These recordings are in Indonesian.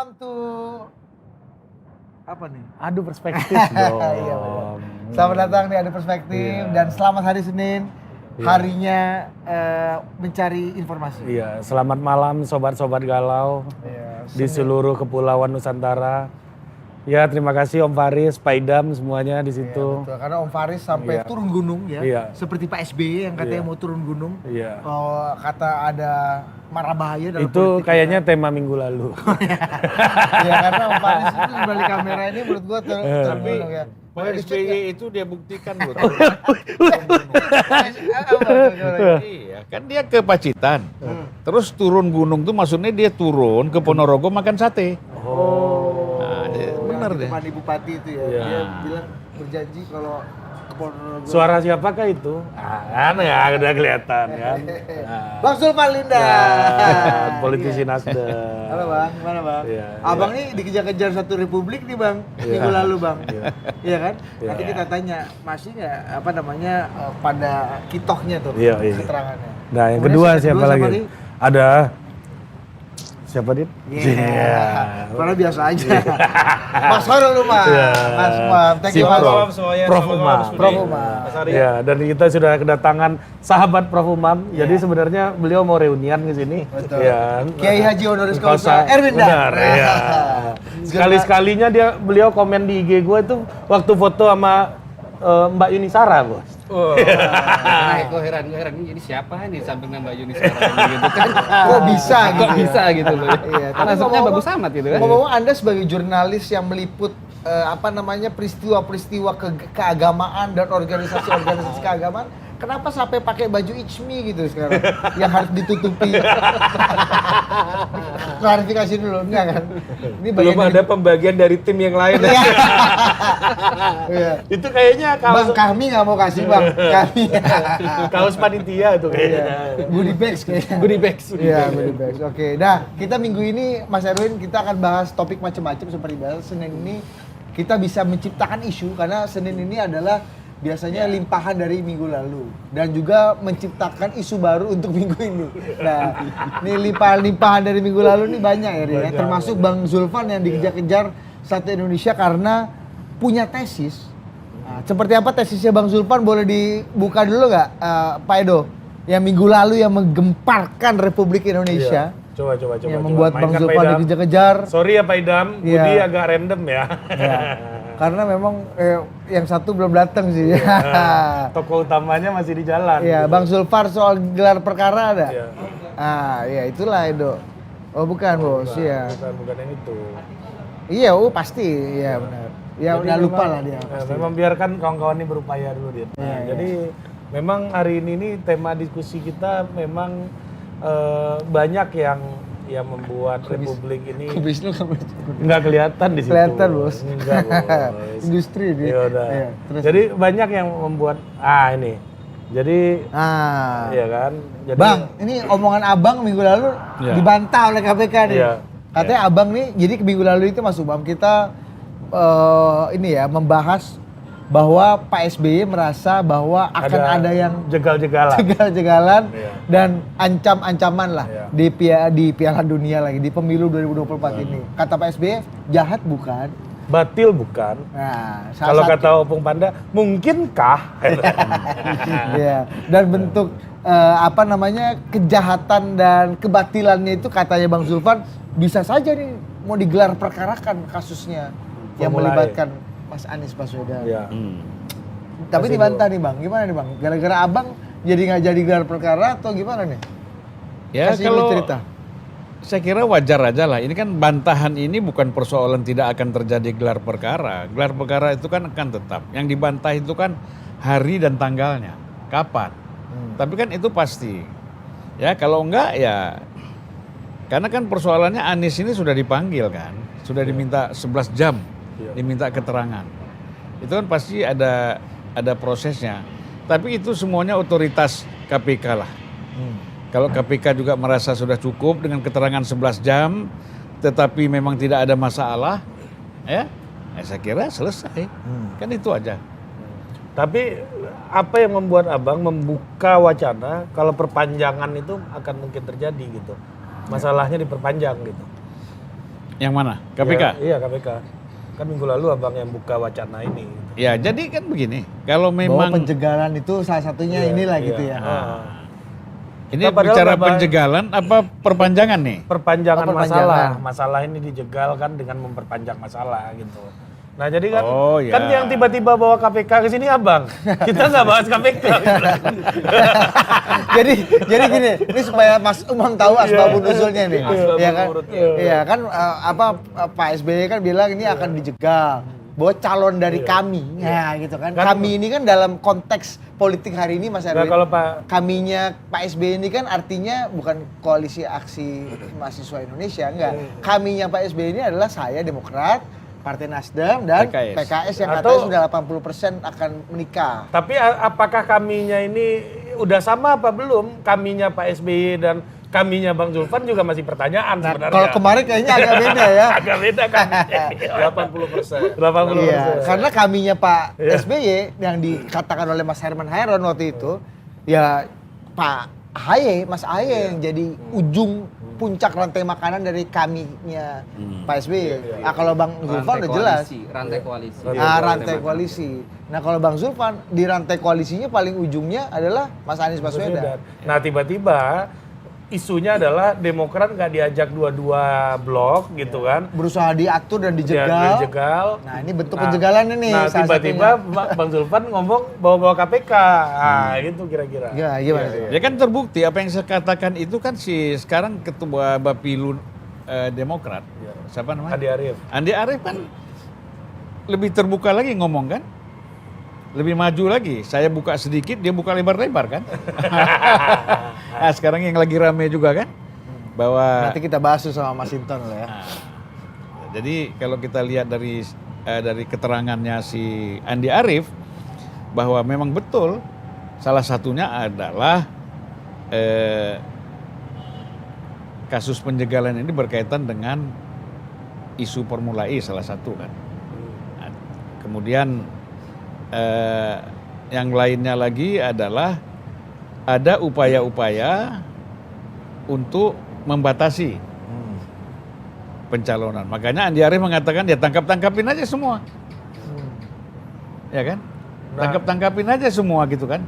welcome to apa nih? Adu perspektif dong. Iya, benar. Selamat datang di Adu Perspektif dan selamat hari Senin. Harinya mencari informasi. Iya, selamat malam sobat-sobat galau di seluruh kepulauan Nusantara. Ya, terima kasih Om Faris, Pak Idam semuanya di situ. Iya, betul. Karena Om Faris sampai turun gunung ya. Iya. Seperti Pak SBY yang katanya mau turun gunung. Iya. Kalau kata ada marah bahaya dalam Itu politik kayaknya tema minggu lalu. ya karena Om Faris itu di balik kamera ini menurut gua turun gunung ya. Pak SBY itu dia buktikan loh. Iya, kan dia ke Pacitan. Terus turun gunung tuh maksudnya dia turun ke Ponorogo makan sate. Nah, benar deh. Mandi Bupati itu ya. Iya. Dia bilang berjanji kalau ke Ponorogo. Suara siapakah itu? Kan ya udah kelihatan kan. Bang Zulfan Linda. Ya, politisi Nasdem. Halo Bang, gimana Bang? Iya, Abang nih dikejar-kejar satu republik nih Bang, minggu lalu Bang. Iya kan? Iya. Nanti kita tanya, masih nggak apa namanya pada kitohnya tuh Iya. keterangannya. Nah, yang Kemudian kedua yang siapa kedua lagi? nih? Ada siapa Dit? Iya. Karena biasa aja. Mas Horul Umar. Iya. Mas Umar. Thank you Si Mas. Prof. Prof. Umar. Prof. Umar. Ya, dan kita sudah kedatangan sahabat Prof. Umam. Jadi sebenarnya beliau mau reunian ke sini. Betul. Ya. Kiai Haji Honoris Causa Erwin Dar. Benar, ya. Sekali-sekalinya beliau komen di IG gue itu waktu foto sama Mbak Yunisara, Bos. Oh, kok heran ini siapa nih samping Mbak Yuni sekarang gitu kan? Kok bisa gitu? Kok bisa gitu loh? Iya, tapi Nasibnya ngomong-ngomong- bagus amat gitu kan? Ngomong-ngomong Anda sebagai jurnalis yang meliput apa namanya peristiwa-peristiwa keagamaan dan organisasi-organisasi keagamaan, kenapa sampai pakai baju Ichmi gitu sekarang yang harus ditutupi? Klarifikasi dulu, enggak kan? Ini Belum ada pembagian dari tim yang lain. Iya. Iya. Itu kayaknya Bang, kami nggak mau kasih Bang, kami. kaos panitia itu kayaknya. Goodie bags kayaknya. Goodie bags. Iya, goodie bags. Oke, nah kita minggu ini Mas Erwin kita akan bahas topik macam-macam seperti biasa. Senin ini kita bisa menciptakan isu karena Senin ini adalah biasanya limpahan dari minggu lalu dan juga menciptakan isu baru untuk minggu ini. Nah, ini limpahan dari minggu lalu ini banyak ya, termasuk Bang Zulfan yang dikejar-kejar satu Indonesia karena punya tesis. Nah, seperti apa tesisnya Bang Zulfan, boleh dibuka dulu nggak, Pak Edo? Yang minggu lalu yang menggemparkan Republik Indonesia. Coba. Yang membuat Bang Mainkan Pak Zulfan Idam. dikejar-kejar. Sorry ya Pak Idam, Iya. Budi agak random ya. Ya, karena memang yang satu belum datang sih. Tokoh utamanya masih di jalan. Iya, Bang Zulfar soal gelar perkara ada? Iya. Ya itulah Edo. Oh bukan Bos, iya. Bukan yang itu. Iya, pasti. Iya benar. Ya Jadi udah lupa memang- lah dia. Pasti. Memang biarkan kawan-kawan ini berupaya dulu dia. Iya. Jadi memang hari ini nih tema diskusi kita memang banyak yang membuat Republik ini Kubis lu kamu. nggak kelihatan di situ. Kelihatan, Bos. Enggak, Bos. Industri dia. Ya udah. Iya, terus. Jadi banyak yang membuat ini. Jadi iya kan? Jadi Bang, ini omongan Abang minggu lalu Iya. dibantah oleh KPK nih. Iya. Katanya Abang nih, jadi minggu lalu itu Mas Umam kita ini ya membahas bahwa Pak SBY merasa bahwa akan ada yang jegal-jegalan. jegal-jegalan Iya. dan ancam-ancaman lah Iya. di Piala Dunia lagi di pemilu 2024 ini. Kata Pak SBY, jahat bukan? Batil bukan? Nah, Kalau kata Opung Panda, mungkinkah? Iya, dan bentuk apa namanya kejahatan dan kebatilannya itu katanya Bang Zulfan bisa saja nih mau digelar perkarakan kasusnya yang Formula E. melibatkan Mas Anies Baswedan. Ya. Tapi Kasih dibantah nih Bang, gimana nih Bang? Gara-gara Abang jadi nggak jadi gelar perkara atau gimana nih? Ya Kasih kalau cerita. saya kira wajar aja lah. Ini kan bantahan ini bukan persoalan tidak akan terjadi gelar perkara. Gelar perkara itu kan akan tetap. Yang dibantah itu kan hari dan tanggalnya. Kapan? Tapi kan itu pasti. Ya kalau enggak ya. Karena kan persoalannya Anies ini sudah dipanggil kan. Sudah diminta 11 jam. Diminta keterangan. Itu kan pasti ada prosesnya. Tapi itu semuanya otoritas KPK lah. Kalau KPK juga merasa sudah cukup dengan keterangan 11 jam, tetapi memang tidak ada masalah, ya saya kira selesai. Kan itu aja. Tapi apa yang membuat Abang membuka wacana kalau perpanjangan itu akan mungkin terjadi gitu? Masalahnya diperpanjang gitu. Yang mana? KPK? Iya KPK. Kan minggu lalu abang yang buka wacana ini. Ya, jadi kan begini. Kalau Bahwa memang penjagalan itu salah satunya inilah gitu ya. ini Kita padahal bicara nggak penjagalan apa perpanjangan nih? Perpanjangan Oh, perpanjangan. masalah ini dijegal kan dengan memperpanjang masalah gitu. Nah jadi kan, Oh, ya. kan yang tiba-tiba bawa KPK ke sini abang, kita nggak bahas KPK. jadi gini, ini supaya Mas Umam tahu asbabun nuzulnya nih. Asbabun Iya kan? nurutnya. Iya kan Pak SBY kan bilang ini akan dijegal. Bahwa calon dari kami, ya gitu kan. Kami ini kan dalam konteks politik hari ini Mas Nah Erwin. kalau Pak Kaminya Pak SBY ini kan artinya bukan koalisi aksi mahasiswa Indonesia, enggak. Kaminya Pak SBY ini adalah saya Demokrat, Partai Nasdem dan PKS. PKS yang Atau- katanya sudah 80% akan menikah. Tapi apakah kaminya ini udah sama apa belum? Kaminya Pak SBY dan kaminya Bang Zulfan juga masih pertanyaan Nah, sebenarnya. kalau kemarin kayaknya agak beda ya. agak beda kan. 80%. 80%. Iya, karena kaminya Pak SBY yang dikatakan oleh Mas Herman Hairon waktu itu, ya Pak AHY, Mas AHY yang jadi ujung puncak rantai makanan dari kaminya Pak SBY. Nah, kalau Bang Zulfan udah jelas. Rantai koalisi. Rantai koalisi. Nah kalau Bang Zulfan di rantai koalisinya paling ujungnya adalah Mas Anies Baswedan. Nah tiba-tiba isunya adalah Demokrat nggak diajak dua-dua blok gitu kan. Berusaha diatur dan Dia dijegal. dijegal. Nah ini bentuk penjegalannya nih. Nah salah tiba-tiba satunya. Bang Zulfan ngomong bawa-bawa KPK. Nah gitu kira-kira. Ya, gimana tuh? Ya kan terbukti apa yang saya katakan itu kan si sekarang ketua Bapilu Demokrat. Siapa namanya? Andi Arief. Andi Arief kan lebih terbuka lagi ngomong kan? Lebih maju lagi. Saya buka sedikit, dia buka lebar-lebar kan? Nah, sekarang yang lagi rame juga kan? Bahwa Nanti kita bahas tuh sama Mas Sinton lah ya. jadi kalau kita lihat dari keterangannya si Andi Arief bahwa memang betul salah satunya adalah kasus penjagalan ini berkaitan dengan isu Formula E salah satu kan. Nah, kemudian yang lainnya lagi adalah ada upaya-upaya untuk membatasi pencalonan. Makanya Andi Arief mengatakan ya tangkap-tangkapin aja semua. Ya kan? Tangkap-tangkapin aja semua gitu kan.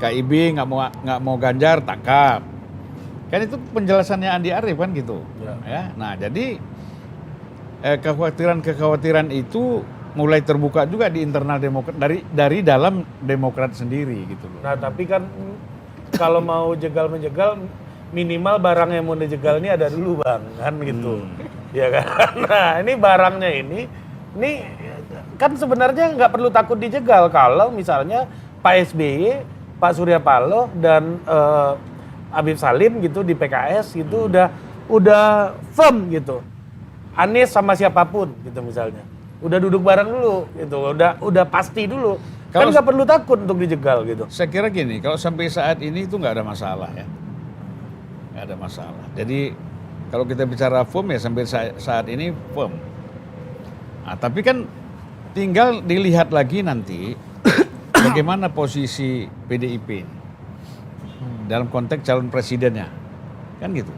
KIB nggak mau Ganjar tangkap. Kan itu penjelasannya Andi Arief kan gitu. Ya. Nah, jadi kekhawatiran itu mulai terbuka juga di internal Demokrat dari dalam Demokrat sendiri gitu loh. Nah tapi kan kalau mau jegal-menjegal minimal barang yang mau dijegal ini ada dulu bang kan gitu. Ya kan. Nah ini barangnya ini kan sebenarnya nggak perlu takut dijegal kalau misalnya Pak SBY, Pak Surya Paloh dan Habib Salim gitu di PKS gitu udah firm gitu. Anies sama siapapun gitu misalnya. Udah duduk bareng dulu gitu. Udah pasti dulu. Kan nggak perlu takut untuk dijegal gitu. Saya kira gini, kalau sampai saat ini itu nggak ada masalah ya. Nggak ada masalah. Jadi kalau kita bicara firm ya sampai saat ini firm. Nah, tapi kan tinggal dilihat lagi nanti bagaimana posisi PDIP ini dalam konteks calon presidennya. Kan gitu.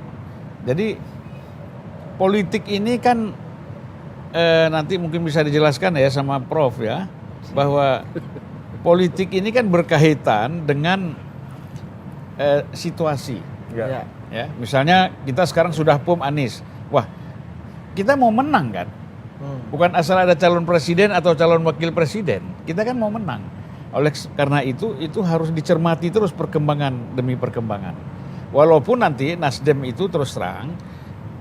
Jadi politik ini kan nanti mungkin bisa dijelaskan ya sama Prof ya, bahwa politik ini kan berkaitan dengan situasi. Ya. Ya, misalnya kita sekarang sudah PUM Anies, wah kita mau menang kan, bukan asal ada calon presiden atau calon wakil presiden, kita kan mau menang. Oleh karena itu harus dicermati terus perkembangan demi perkembangan. Walaupun nanti Nasdem itu terus terang,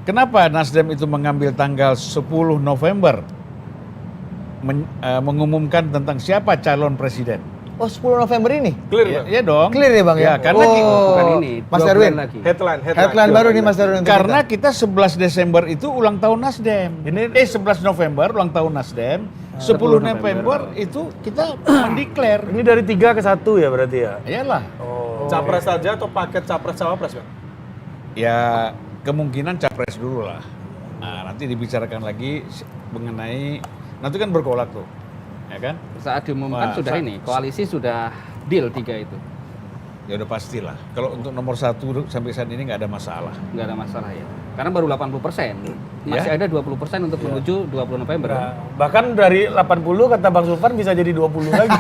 kenapa Nasdem itu mengambil tanggal 10 November mengumumkan tentang siapa calon presiden? Oh 10 November ini? Clear Ya dong. Clear ya Bang ya? Karena Bukan ini. Mas 2 Erwin. bulan lagi. Headline Baru nih Mas Erwin. untuk Karena kita. kita 11 Desember itu ulang tahun Nasdem. 11 November ulang tahun Nasdem. 10 November itu kita mendeklar. Ini dari 3 ke 1 ya berarti ya? Iyalah. Capres saja atau paket capres cawapres, Bang? Ya kemungkinan capres dulu lah. Nah, nanti dibicarakan lagi mengenai nanti kan berkolak tuh. Ya kan? Saat diumumkan Wah, sudah ini, koalisi sudah deal 3 itu. Ya udah pastilah. Kalau untuk nomor 1 sampai saat ini nggak ada masalah. Nggak ada masalah ya. Karena baru 80%. Masih ada 20% untuk menuju 20 November. Nah, bahkan dari 80 kata Bang Sultan bisa jadi 20 lagi.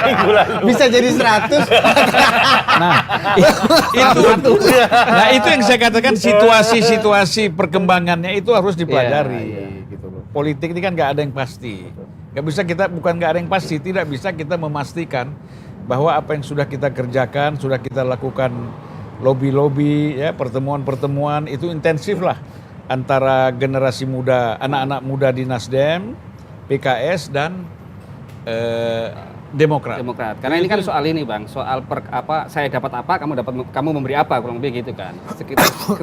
Minggu lalu. Bisa jadi 100. Nah, itu yang saya katakan situasi perkembangannya itu harus dipelajari. Gitu loh. Politik ini kan nggak ada yang pasti. Nggak ada yang pasti. Tidak bisa kita memastikan bahwa apa yang sudah kita kerjakan, sudah kita lakukan lobby-lobby, ya pertemuan-pertemuan itu intensif lah antara generasi muda, anak-anak muda di Nasdem, PKS dan Demokrat. Karena ini kan soal ini Bang, soal saya dapat apa, kamu memberi apa, kurang lebih gitu kan.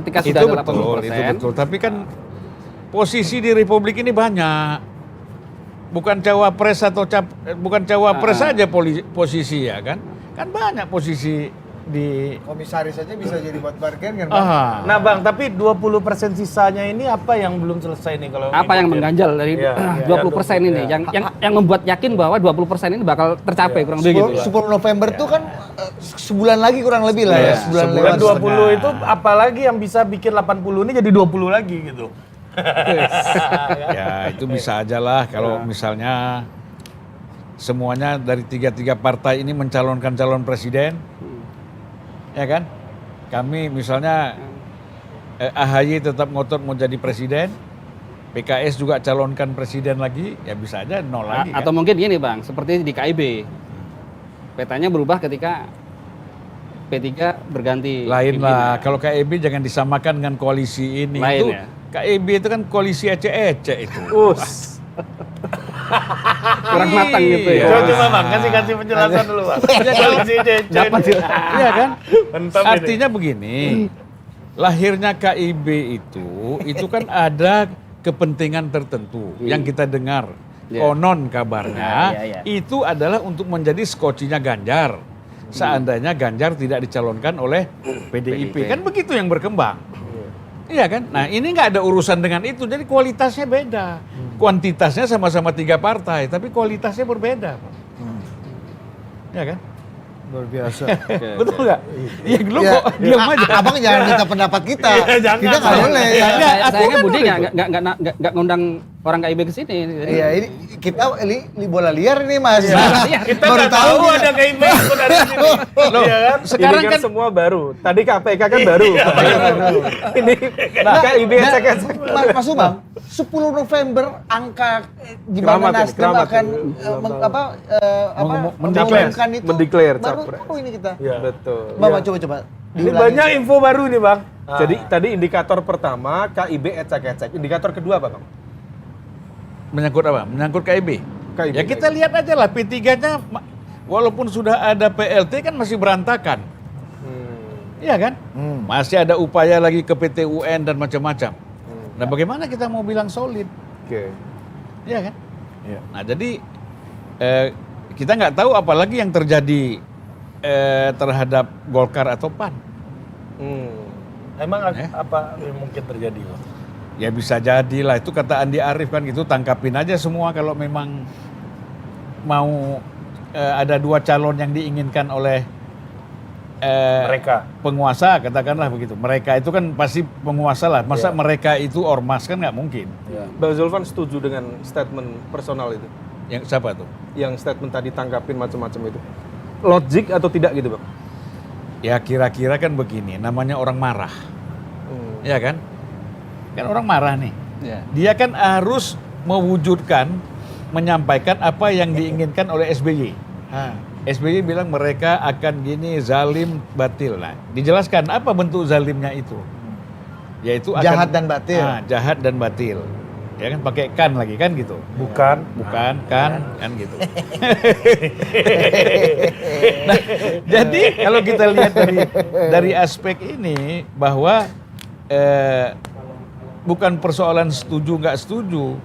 Ketika sudah Itu ada 80%. betul, itu betul. Tapi kan posisi di Republik ini banyak. Bukan cawapres saja posisi ya kan. Kan banyak posisi di Komisaris aja bisa jadi buat parkir kan, Bang? Nah Bang, tapi 20% sisanya ini apa yang belum selesai nih kalau Apa yang ngikutin? mengganjal dari 20% ini yang membuat yakin bahwa 20% ini bakal tercapai kurang lebih gitu. 10 November tuh kan sebulan lagi kurang lebih lah ya. Sebulan Bulan lewat. 20 itu apalagi yang bisa bikin 80 ini jadi 20 lagi gitu. ya itu bisa aja lah kalau misalnya semuanya dari tiga partai ini mencalonkan calon presiden, ya kan? Kami misalnya AHY tetap ngotot mau jadi presiden, PKS juga calonkan presiden lagi, ya bisa aja nol lagi. Atau mungkin gini Bang, seperti di KIB, petanya berubah ketika P3 berganti. Lain pimpinan. lah, kalau KIB jangan disamakan dengan koalisi ini. Lain Itu ya? KIB itu kan koalisi ece-ece itu. Kurang matang gitu ya. Coba Bang, kasih penjelasan dulu Bang. Iya kan? Mantap Artinya begini, lahirnya KIB itu kan ada kepentingan tertentu yang kita dengar. Konon kabarnya itu adalah untuk menjadi skocinya Ganjar. Seandainya Ganjar tidak dicalonkan oleh PDIP. Kan begitu yang berkembang. Iya kan? Nah ini nggak ada urusan dengan itu, jadi kualitasnya beda. Kuantitasnya sama-sama 3 partai, tapi kualitasnya berbeda. Iya kan? Luar biasa. Betul nggak? Iya, lu kok diam aja. Abang jangan minta pendapat kita. jangan. Kita nggak boleh. Sayangnya Budi nggak ngundang orang KIB ke sini. Iya, ini kita ini bola liar ini Mas. Kita baru tahu ada KIB ikut dari sini. Iya kan? Sekarang kan semua baru. Tadi KPK kan baru. Ini KIB cek-cek. Mas Umam, 10 November angka di mana Keramat ini, Nasdem keramat akan mengumumkan itu. mendeklar baru capres. tahu ini kita. Iya, betul. Bapak Iya. coba. Ini banyak info baru nih Bang. Jadi tadi indikator pertama KIB ecek-ecek. Indikator kedua apa, Bang? Menyangkut apa? Menyangkut KIB. KIB. Ya kita lihat aja lah P3-nya walaupun sudah ada PLT kan masih berantakan. Iya kan? Masih ada upaya lagi ke PT UN dan macam-macam. Nah bagaimana kita mau bilang solid? Oke. Iya kan? Nah jadi kita nggak tahu apalagi yang terjadi terhadap Golkar atau PAN. Emang apa yang mungkin terjadi Bang? Ya bisa jadilah, itu kata Andi Arief kan gitu, tangkapin aja semua kalau memang mau ada 2 calon yang diinginkan oleh Mereka. penguasa, katakanlah begitu. Mereka itu kan pasti penguasa lah, masa mereka itu ormas kan nggak mungkin. Bang Zulfan setuju dengan statement personal itu? Yang siapa tuh? Yang statement tadi tanggapin macam-macam itu. Logik atau tidak gitu, Bang? Ya kira-kira kan begini, namanya orang marah, ya kan? Kan orang marah nih. Dia kan harus mewujudkan, menyampaikan apa yang diinginkan oleh SBY. SBY bilang mereka akan gini, zalim, batil. Nah, dijelaskan apa bentuk zalimnya itu? Yaitu akan, Jahat dan batil. Jahat dan batil. Ya kan pakai kan lagi kan gitu. Bukan. Kan gitu. Nah, jadi kalau kita lihat dari aspek ini bahwa bukan persoalan setuju nggak setuju.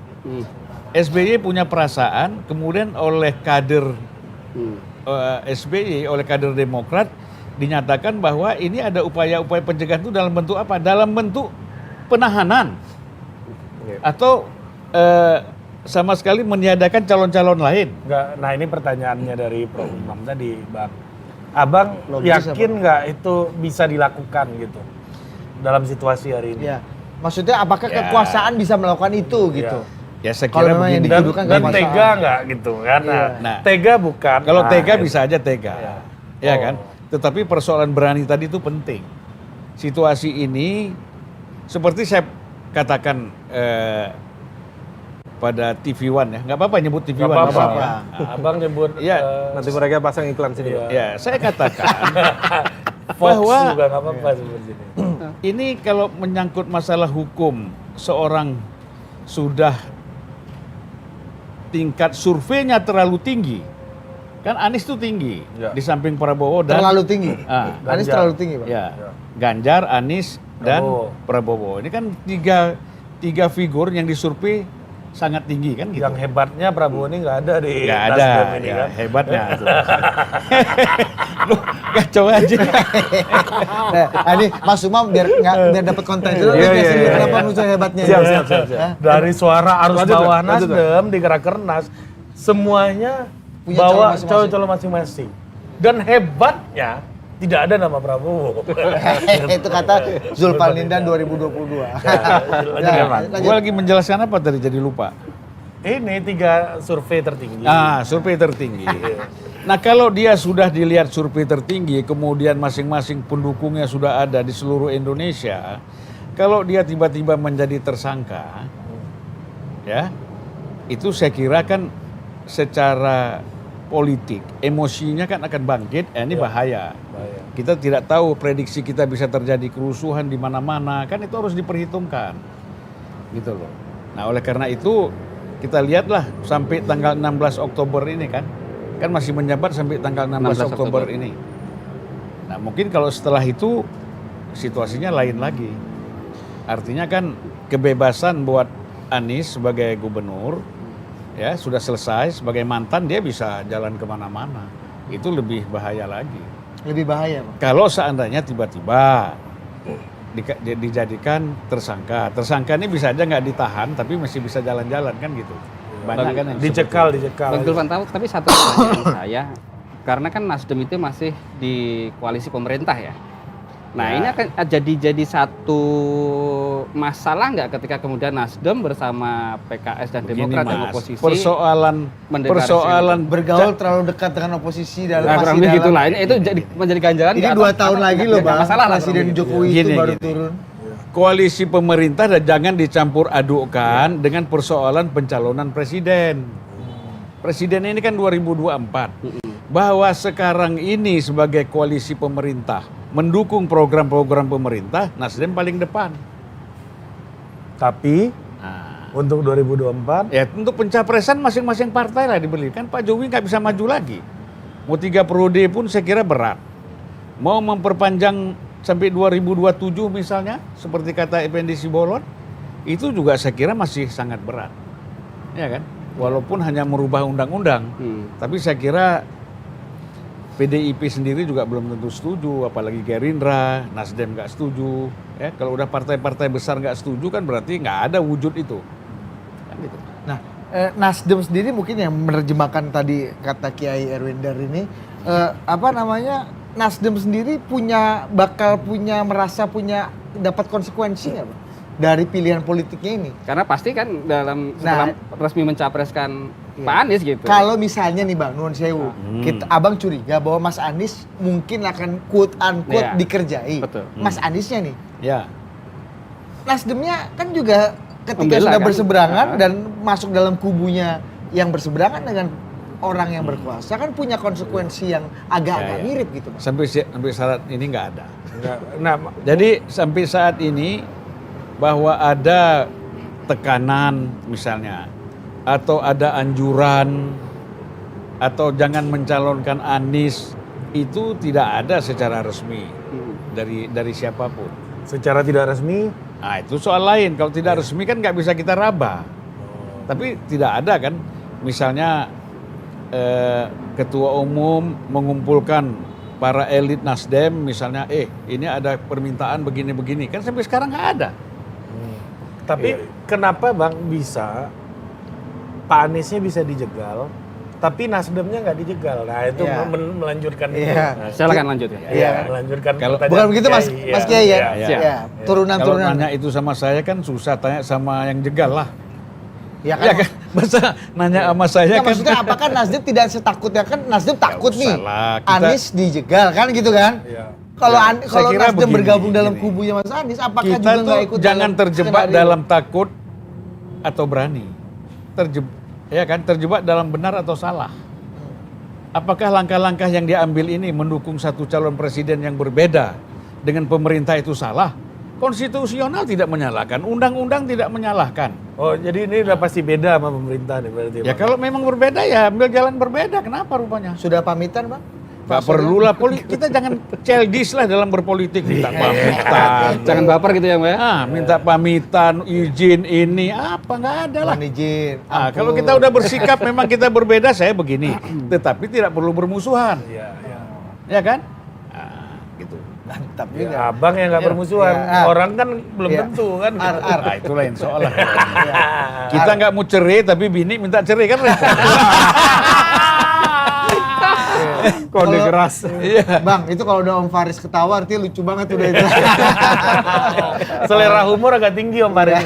SBY punya perasaan, kemudian oleh kader SBY, oleh kader Demokrat dinyatakan bahwa ini ada upaya-upaya pencegahan itu dalam bentuk apa? Dalam bentuk penahanan atau sama sekali meniadakan calon-calon lain. Enggak, nah ini pertanyaannya dari Prof. Imam tadi, Bang. Abang Logis yakin nggak itu bisa dilakukan gitu dalam situasi hari ini? Ya, Maksudnya apakah Ya. kekuasaan bisa melakukan itu gitu? Ya saya Kalau kira memang yang begini. dituduhkan Dan kekuasaan. tega nggak gitu kan? Nah. Tega bukan. Kalau Nah, tega gitu. bisa aja tega, Ya. ya Oh. kan? Tetapi persoalan berani tadi itu penting. Situasi ini seperti saya katakan pada TV One ya, nggak apa-apa nyebut TV Nggak One. apa-apa. apa-apa. Abang nyebut Iya. Nanti mereka pasang iklan sini. Iya. Pak. Ya, saya katakan Fox bahwa juga nggak apa-apa seperti ini. ini kalau menyangkut masalah hukum, seorang sudah tingkat surveinya terlalu tinggi. Kan Anies itu tinggi Ya. di samping Prabowo dan Terlalu tinggi. Ah, Anies Ganjar. terlalu tinggi, Pak. ya, Ganjar, Anies dan Prabowo. Prabowo. Ini kan tiga figur yang disurvei sangat tinggi kan gitu. Yang hebatnya Prabowo ini nggak ada di Nggak ada, Nasdem ini ya, kan. hebatnya itu. Loh, kacau aja. Nah, ini Mas Umam biar dapat konten dulu, Iya, jelasin iya, dulu iya, kenapa iya. menurut saya hebatnya. Siap, ini. siap, siap, siap. Hah? Dari suara arus Lanjut, Pak. bawah Lanjut, Pak. Nasdem di Rakernas, semuanya Punya bawa calon masing-masing. calon-calon masing-masing. Dan hebatnya tidak ada nama Prabowo. Itu kata Zulfalnindan 2022. lanjut, Pak. Gue lagi menjelaskan apa tadi jadi lupa. Ini 3 survei tertinggi. Survei tertinggi. Nah kalau dia sudah dilihat survei tertinggi, kemudian masing-masing pendukungnya sudah ada di seluruh Indonesia, kalau dia tiba-tiba menjadi tersangka, ya, itu saya kira kan secara politik, emosinya kan akan bangkit, ini bahaya. Bahaya. Kita tidak tahu prediksi kita bisa terjadi kerusuhan di mana-mana, kan itu harus diperhitungkan. Gitu loh. Nah oleh karena itu kita lihatlah sampai tanggal 16 Oktober ini kan masih menjabat sampai tanggal 16 Oktober ini. Nah mungkin kalau setelah itu situasinya lain lagi. Artinya kan kebebasan buat Anies sebagai gubernur ya sudah selesai, sebagai mantan dia bisa jalan kemana-mana. Itu lebih bahaya lagi. Lebih bahaya, Pak. Kalau seandainya tiba-tiba dijadikan tersangka. Tersangka ini bisa aja nggak ditahan, tapi masih bisa jalan-jalan kan gitu. Banyak kan yang Dicekal. Bang Zulfan tahu, tapi satu pertanyaan saya, karena kan Nasdem itu masih di koalisi pemerintah ya. Nah Ya. ini akan jadi satu masalah nggak ketika kemudian Nasdem bersama PKS dan Begini, Demokrat yang Mas, oposisi persoalan Bergaul terlalu dekat dengan oposisi dalam Nah, kurang masih lebih gitu dalam- lah. Ini itu jadi menjadi ganjalan. Ini nggak? 2 tahun lagi loh, Nggak Bang. masalah lah, Presiden kurang lebih. Jokowi Gini, itu baru gini. turun. koalisi pemerintah dan jangan dicampur adukkan dengan persoalan pencalonan presiden. Presiden ini kan 2024. Bahwa sekarang ini sebagai koalisi pemerintah mendukung program-program pemerintah, Nasdem paling depan. Tapi Nah, untuk 2024 ya untuk pencapresan masing-masing partai lah dibeli. Kan Pak Jokowi nggak bisa maju lagi. Mau 3 periode pun saya kira berat. Mau memperpanjang sampai 2027 misalnya, seperti kata Effendi Simbolon, itu juga saya kira masih sangat berat. Ya kan? Walaupun hanya merubah undang-undang, tapi saya kira PDIP sendiri juga belum tentu setuju, apalagi Gerindra, Nasdem nggak setuju. Ya, kalau udah partai-partai besar nggak setuju kan berarti nggak ada wujud itu. Kan gitu. Nah, Nasdem sendiri mungkin yang menerjemahkan tadi kata Kiai Erwindar ini, Nasdem sendiri bakal merasa punya dapat konsekuensi nggak, Pak? Dari pilihan politiknya ini? Karena pasti kan setelah resmi mencapreskan Pak Anies gitu. Kalau misalnya nih Bang, nuwun sewu, Abang curiga bahwa Mas Anies mungkin akan quote unquote Iya. dikerjai. Betul. Mas Aniesnya nih, Ya, Nasdemnya kan juga ketika Membela, sudah kan? berseberangan dan masuk dalam kubunya yang berseberangan dengan orang yang berkuasa kan punya konsekuensi yang agak-agak Ya, ya. mirip gitu, Mas. sampai saat ini nggak ada. nah Jadi sampai saat ini bahwa ada tekanan misalnya, atau ada anjuran, atau jangan mencalonkan Anies, itu tidak ada secara resmi dari siapapun. secara tidak resmi Nah itu soal lain, kalau tidak resmi kan nggak bisa kita raba. Tapi tidak ada kan, misalnya ketua umum mengumpulkan para elit Nasdem misalnya, ini ada permintaan begini-begini, kan sampai sekarang nggak ada. tapi kenapa Bang bisa Pak Aniesnya bisa dijegal tapi Nasdemnya nggak dijegal. Nah itu Iya. melanjutkan Iya. itu. Nah, silakan lanjut ya. Iya. Melanjutkan Kalau- pertanyaan Bukan begitu Mas Kiai. Mas Kiai ya? Iya. Iya. Ya, Kalau turunan-turunan. nanya itu sama saya kan susah, tanya sama yang jegal lah. Ya Ya kan, masa nanya sama saya Ya, kan. maksudnya apakah Nasdem tidak setakutnya kan Nasdem takut usah nih lah, kita- Anies dijegal kan gitu kan? Iya. Kalau Ya, An- saya kalau kira Nasdem begini, bergabung dalam gini. kubunya Mas Anies, apakah Kita juga tuh nggak ikut jangan dalam terjebak skenario? dalam takut atau berani. Ya kan, terjebak dalam benar atau salah. Apakah langkah-langkah yang diambil ini mendukung satu calon presiden yang berbeda dengan pemerintah itu salah? Konstitusional tidak menyalahkan, undang-undang tidak menyalahkan. Oh jadi ini udah pasti beda sama pemerintah nih berarti. Ya Bang. kalau memang berbeda ya ambil jalan berbeda. Kenapa rupanya? Sudah pamitan, Bang? Gak perlulah kita jangan childish lah dalam berpolitik. Minta pamitan. Jangan baper gitu ya, Mbak. Minta pamitan, izin ini apa nggak ada lah. Mohon izin. Kalau ampun. kita udah bersikap memang kita berbeda, saya begini. Tetapi tidak perlu bermusuhan, Iya, iya. ya kan? Gitu. Mantap Ya, juga. abang yang nggak bermusuhan, Ya. orang kan belum Ya. tentu kan. Ar. Nah, itu lain soal lah. Kita nggak mau cerai tapi bini minta cerai kan repot. Kode Kalau- keras. Iya. Bang, itu kalau udah Om Faris ketawa artinya lucu banget udah itu. Selera humor agak tinggi Om Faris.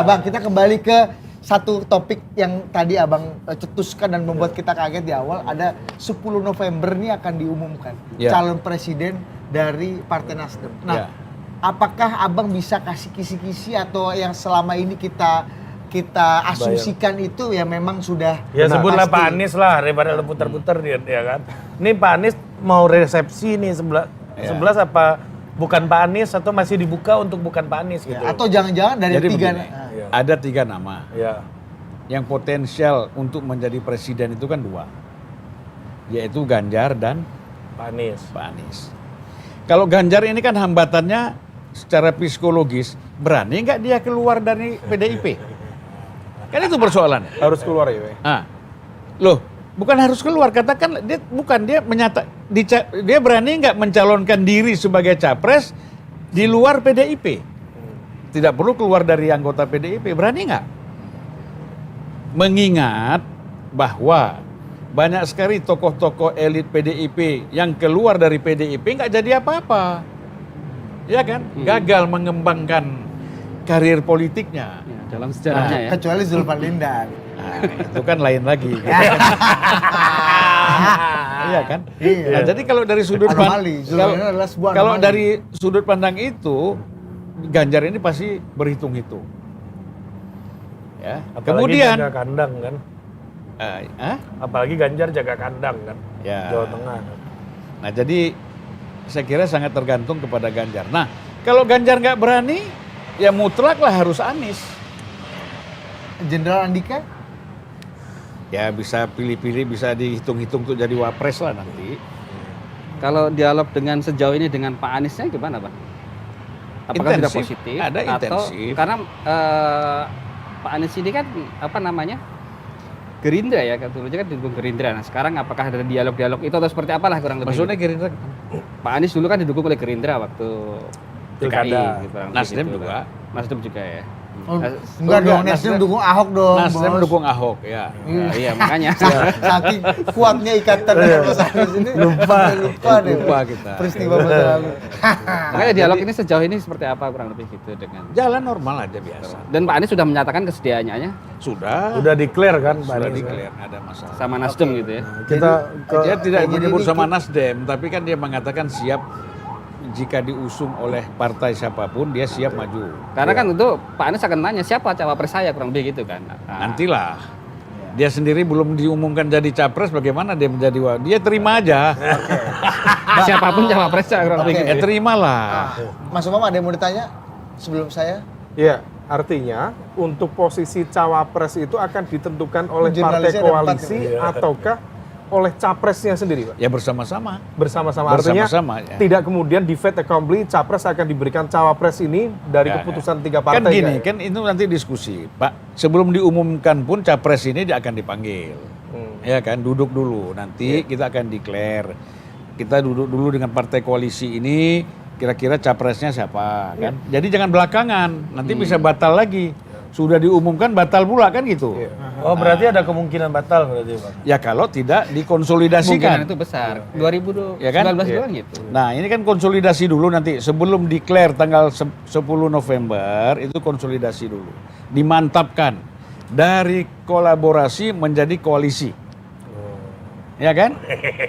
Bang, kita kembali ke satu topik yang tadi Abang cetuskan dan membuat kita kaget di awal. Ada 10 November nih akan diumumkan Ya. calon presiden dari Partai Nasdem. Nah, Ya. apakah Abang bisa kasih kisi-kisi atau yang selama ini kita asumsikan itu ya memang sudah Ya sebutlah pasti? Pak Anies lah daripada lu putar-putar dia ya kan. Ini Pak Anies mau resepsi nih 11 apa bukan Pak Anies atau masih dibuka untuk bukan Pak Anies gitu. Ya, atau jangan-jangan dari Jadi tiga begini, Iya. ada 3 nama Ya. yang potensial untuk menjadi presiden itu kan 2, yaitu Ganjar dan Pak Anies. Pak Anies. Kalau Ganjar ini kan hambatannya secara psikologis, berani nggak dia keluar dari PDIP? Kan itu persoalannya. Harus keluar ya, Pak. Loh, bukan harus keluar, katakan dia dia berani nggak mencalonkan diri sebagai capres di luar PDIP? Tidak perlu keluar dari anggota PDIP, berani nggak? Mengingat bahwa banyak sekali tokoh-tokoh elit PDIP yang keluar dari PDIP nggak jadi apa-apa, ya kan? Gagal mengembangkan karir politiknya. Ya, dalam sejarahnya ya. kecuali Zulfan Lindan. Nah, itu kan lain lagi. Iya kan? Iya. Nah, jadi kalau dari sudut Anomali. Zulfan Lindan adalah sebuah kalau anomali. dari sudut pandang itu, Ganjar ini pasti berhitung-hitung. Ya. Apalagi Kemudian, jaga kandang kan. Apalagi Ganjar jaga kandang kan. Ya. Jawa Tengah. Nah, jadi saya kira sangat tergantung kepada Ganjar. Nah, kalau Ganjar nggak berani, ya mutlak lah harus Anies. Jenderal Andika? Ya bisa pilih-pilih, bisa dihitung-hitung untuk jadi wapres lah nanti. Kalau dialog dengan sejauh ini dengan Pak Aniesnya gimana, Pak? Apakah sudah Intensif, positif? ada atau intensif. karena Pak Anies ini kan apa namanya? Gerindra ya, dulunya kan didukung Gerindra. Nah, sekarang apakah ada dialog-dialog itu atau seperti apalah kurang lebih? Maksudnya gitu. Gerindra, Pak Anies dulu kan didukung oleh Gerindra waktu Pilkada. DKI, gitu, kurang lebih Nasdem gitu, juga. kan. Nasdem juga ya. Oh, Nah, enggak dong, Nasdem- Nasdem dukung Ahok dong. Nasdem Bos. mendukung Ahok, ya. Nah, iya makanya. Saking kuatnya ikatan dengan Mas Anies ini lupa deh. Lupa kita. Peristiwa masa lalu. Makanya dialog ini sejauh ini seperti apa kurang lebih gitu dengan. Jalan normal aja biasa. Dan Pak Anies sudah menyatakan kesediaannya Sudah, Udah declare kan Pak sudah Anies. declare, ada masalah. sama Nasdem gitu ya. Kita ke Dia tidak Jadi menyebut ini sama Nasdem, tapi kan dia mengatakan siap jika diusung oleh partai siapapun, dia siap maju. Karena kan itu Pak Anies akan nanya siapa cawapres saya kurang lebih gitu kan. Nah, Nantilah. Dia sendiri belum diumumkan jadi capres, bagaimana dia menjadi dia terima aja. siapapun cawapresnya kurang lebih Oke. gitu. Ya terimalah. Mas Umam ada yang mau ditanya sebelum saya? Iya, artinya untuk posisi cawapres itu akan ditentukan oleh partai Jurnalisnya ada 4 koalisi nih. ataukah oleh capresnya sendiri, Pak? Ya bersama-sama. Bersama-sama. Artinya Bersama-sama, ya. tidak kemudian di fait accompli capres akan diberikan cawapres ini dari Ya, keputusan 3 Kan partai. gini, ya? kan itu nanti diskusi, Pak. Sebelum diumumkan pun capres ini dia akan dipanggil. Ya kan, duduk dulu. Nanti kita akan declare. Kita duduk dulu dengan partai koalisi ini, kira-kira capresnya siapa kan. Jadi jangan belakangan, nanti bisa batal lagi. Sudah diumumkan batal pula kan gitu. Iya. Oh, berarti ada kemungkinan batal berarti, Bang. Ya kalau tidak Kemungkinan dikonsolidasikan. itu besar. 2019 Ya kan? juga gitu. Nah ini kan konsolidasi dulu nanti sebelum declare tanggal 10 November itu konsolidasi dulu. Dimantapkan dari kolaborasi menjadi koalisi. Ya kan?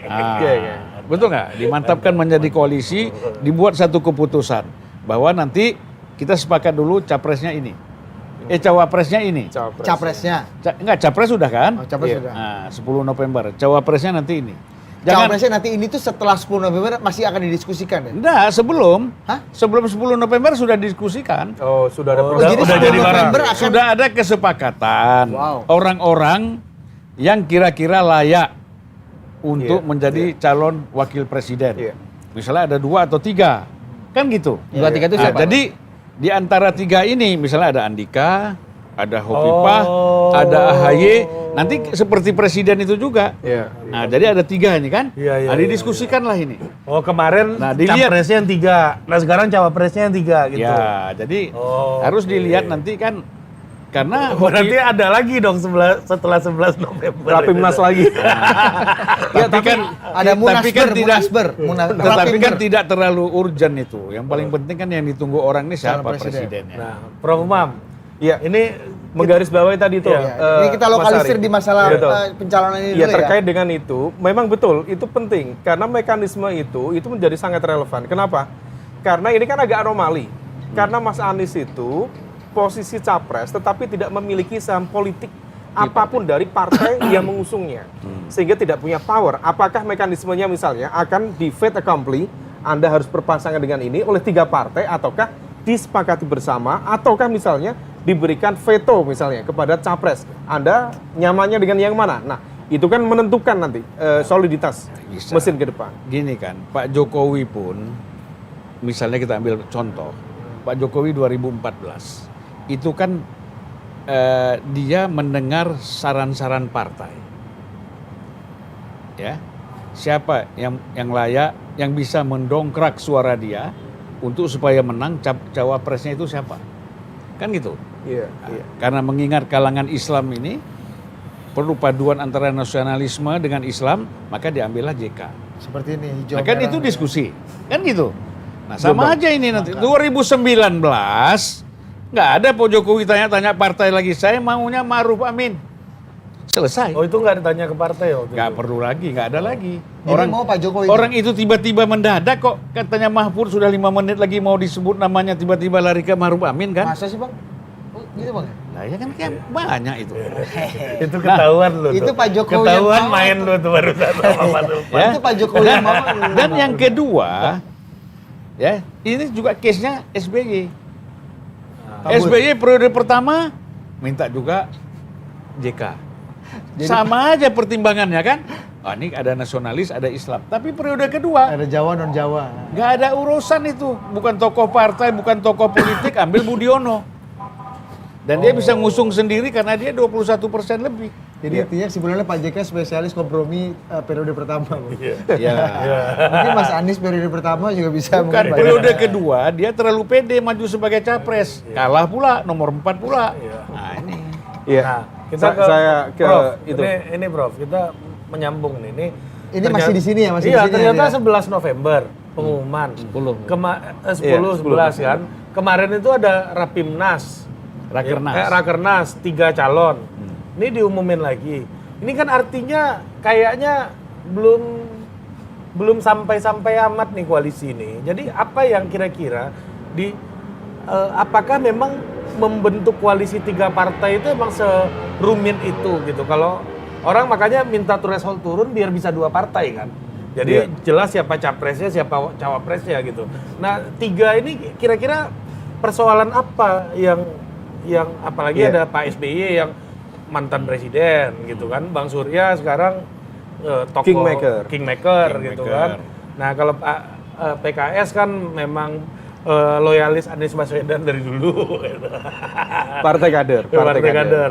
Nah, betul nggak? Dimantapkan menjadi koalisi, dibuat satu keputusan bahwa nanti kita sepakat dulu capresnya ini. Cawapresnya ini. Capresnya. Enggak, capres sudah kan? Oh, capres sudah. Nah, 10 November. Cawapresnya nanti ini. Jangan Cawapresnya nanti ini tuh setelah 10 November masih akan didiskusikan ya? enggak, sebelum. Hah? Sebelum 10 November sudah diskusikan. Oh, sudah ada Oh, proses. jadi udah 10 jadi November akan Sudah ada kesepakatan Wow. orang-orang yang kira-kira layak untuk Iya, menjadi calon wakil presiden. Iya. Misalnya ada 2 atau 3. Kan gitu. 2, 3 itu Nah, siapa? jadi di antara 3 ini misalnya ada Andika, ada Hovifah, Oh. ada AHY, nanti seperti presiden itu juga. Iya. Nah, jadi ada 3 ini kan? Iya, iya, Nah, iya, didiskusikan lah ini. Oh, kemarin Nah, dilihat. capresnya yang 3. Nah, sekarang cawapresnya yang 3 gitu. Ya, jadi Oh, harus oke. dilihat nanti kan karena Berarti ada lagi dong setelah 11 November. Rapimnas lagi. ya, tapi kan ada tapi kan tidak tetapi kan Rapimnas. tidak terlalu urgent itu. Yang paling penting kan yang ditunggu orang ini siapa Calon presiden. presidennya. Nah, Prof. Umam, Iya. ini Menggarisbawahi tadi tuh. Iya. Ini kita Mas lokalisir Ari. di masalah Betul. pencalonan ini Ya dulu terkait dengan itu, memang betul itu penting karena mekanisme itu menjadi sangat relevan. Kenapa? Karena ini kan agak anomali. Karena Mas Anies itu posisi capres tetapi tidak memiliki saham politik apapun dari partai yang mengusungnya. Sehingga tidak punya power. Apakah mekanismenya misalnya akan di fait accompli, Anda harus berpasangan dengan ini oleh 3 partai ataukah disepakati bersama ataukah misalnya diberikan veto misalnya kepada capres. Anda nyamannya dengan yang mana? Nah, itu kan menentukan nanti soliditas Bisa. mesin ke depan. Gini kan, Pak Jokowi pun misalnya kita ambil contoh, Pak Jokowi 2014 itu kan dia mendengar saran-saran partai. Ya. Siapa yang layak, yang bisa mendongkrak suara dia untuk supaya menang cawapresnya itu siapa? Kan gitu. Iya, Karena mengingat kalangan Islam ini perlu paduan antara nasionalisme dengan Islam, maka diambillah JK. Seperti ini hijau. Nah, kan merah. itu diskusi, kan gitu. Nah sama aja ini nanti 2019 nggak ada Pak Jokowi tanya-tanya partai lagi. Saya maunya Ma'ruf Amin. Selesai. Oh, itu nggak ditanya ke partai waktu Nggak itu? perlu lagi, nggak ada lagi. Jadi mau Pak Jokowi. Orang itu tiba-tiba mendadak kok katanya Mahfud sudah 5 menit lagi mau disebut namanya tiba-tiba lari ke Ma'ruf Amin kan? Masa sih Bang? Oh, gitu Bang? Nah ya kan kayak banyak itu. Itu ketahuan loh. itu tuh. Pak Jokowi Ketahuan yang mau main tuh. lo tuh barusan sama Mas Ulfa. Ya. Itu Pak Jokowi yang mau. Dan yang kedua, ya ini juga case-nya SBY. SBY periode pertama minta juga JK. Sama aja pertimbangannya kan? Ah, ini ada nasionalis, ada Islam. Tapi periode kedua Ada Jawa non Jawa. nggak ada urusan itu. Bukan tokoh partai, bukan tokoh politik, ambil Budiono. Dan dia bisa ngusung sendiri karena dia 21% lebih. Jadi intinya sebenarnya Pak JK spesialis kompromi periode pertama. Bang. Ya. Mungkin Mas Anies periode pertama juga bisa. Bukan mungkin Pak periode JK. kedua dia terlalu pede maju sebagai capres. Kalah pula nomor 4 pula. Nah, ini. Iya. Nah, kita Saya ke Prof, itu. Ini Prof, kita menyambung nih. Ini masih di sini ya, masih iya, di sini ternyata ya. 11 November pengumuman. 10. 11 kan. Kemarin itu ada Rapimnas. Rakernas. Rakernas 3 calon. Ini diumumin lagi. Ini kan artinya kayaknya belum sampai amat nih koalisi ini. Jadi apa yang kira-kira apakah memang membentuk koalisi 3 partai itu emang serumit itu gitu. Kalau orang makanya minta threshold turun biar bisa 2 partai kan. Jadi jelas siapa capresnya, siapa cawapresnya gitu. Nah 3 ini kira-kira persoalan apa yang apalagi ada Pak SBY yang mantan presiden gitu kan, Bang Surya sekarang tokoh kingmaker gitu kan. Nah kalau PKS kan memang loyalis Anies Baswedan dari dulu. Partai kader.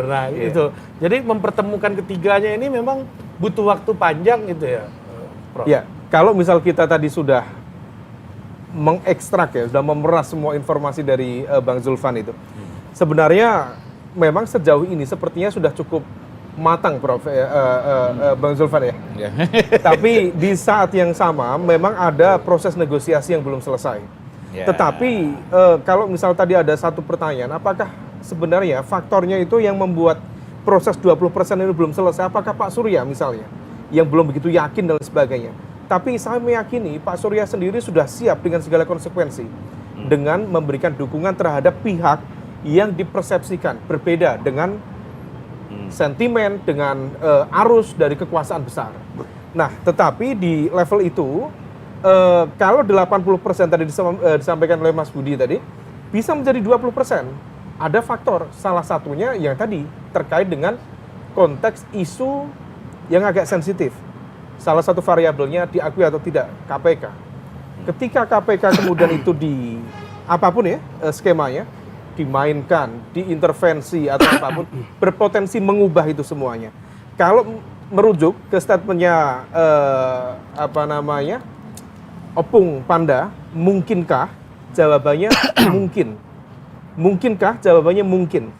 Nah itu. Jadi mempertemukan ketiganya ini memang butuh waktu panjang gitu ya, Prof. Ya, kalau misal kita tadi sudah mengekstrak ya, sudah memeras semua informasi dari Bang Zulfan itu. Sebenarnya memang sejauh ini sepertinya sudah cukup matang, Prof. Bang Zulfan ya. Ya. Tapi di saat yang sama memang ada proses negosiasi yang belum selesai. Ya. Tetapi kalau misal tadi ada satu pertanyaan, apakah sebenarnya faktornya itu yang membuat proses 20% ini belum selesai? Apakah Pak Surya misalnya yang belum begitu yakin dan sebagainya? Tapi saya meyakini Pak Surya sendiri sudah siap dengan segala konsekuensi dengan memberikan dukungan terhadap pihak yang dipersepsikan berbeda dengan sentimen, dengan arus dari kekuasaan besar. Nah, tetapi di level itu kalau 80% tadi disampaikan oleh Mas Budi tadi bisa menjadi 20%. Ada faktor, salah satunya yang tadi terkait dengan konteks isu yang agak sensitif. Salah satu variabelnya diakui atau tidak KPK. Ketika KPK kemudian itu di apapun ya skemanya dimainkan, diintervensi atau apapun, berpotensi mengubah itu semuanya. Kalau merujuk ke statementnya Opung Panda, mungkinkah? Jawabannya mungkin. Mungkinkah? Jawabannya mungkin.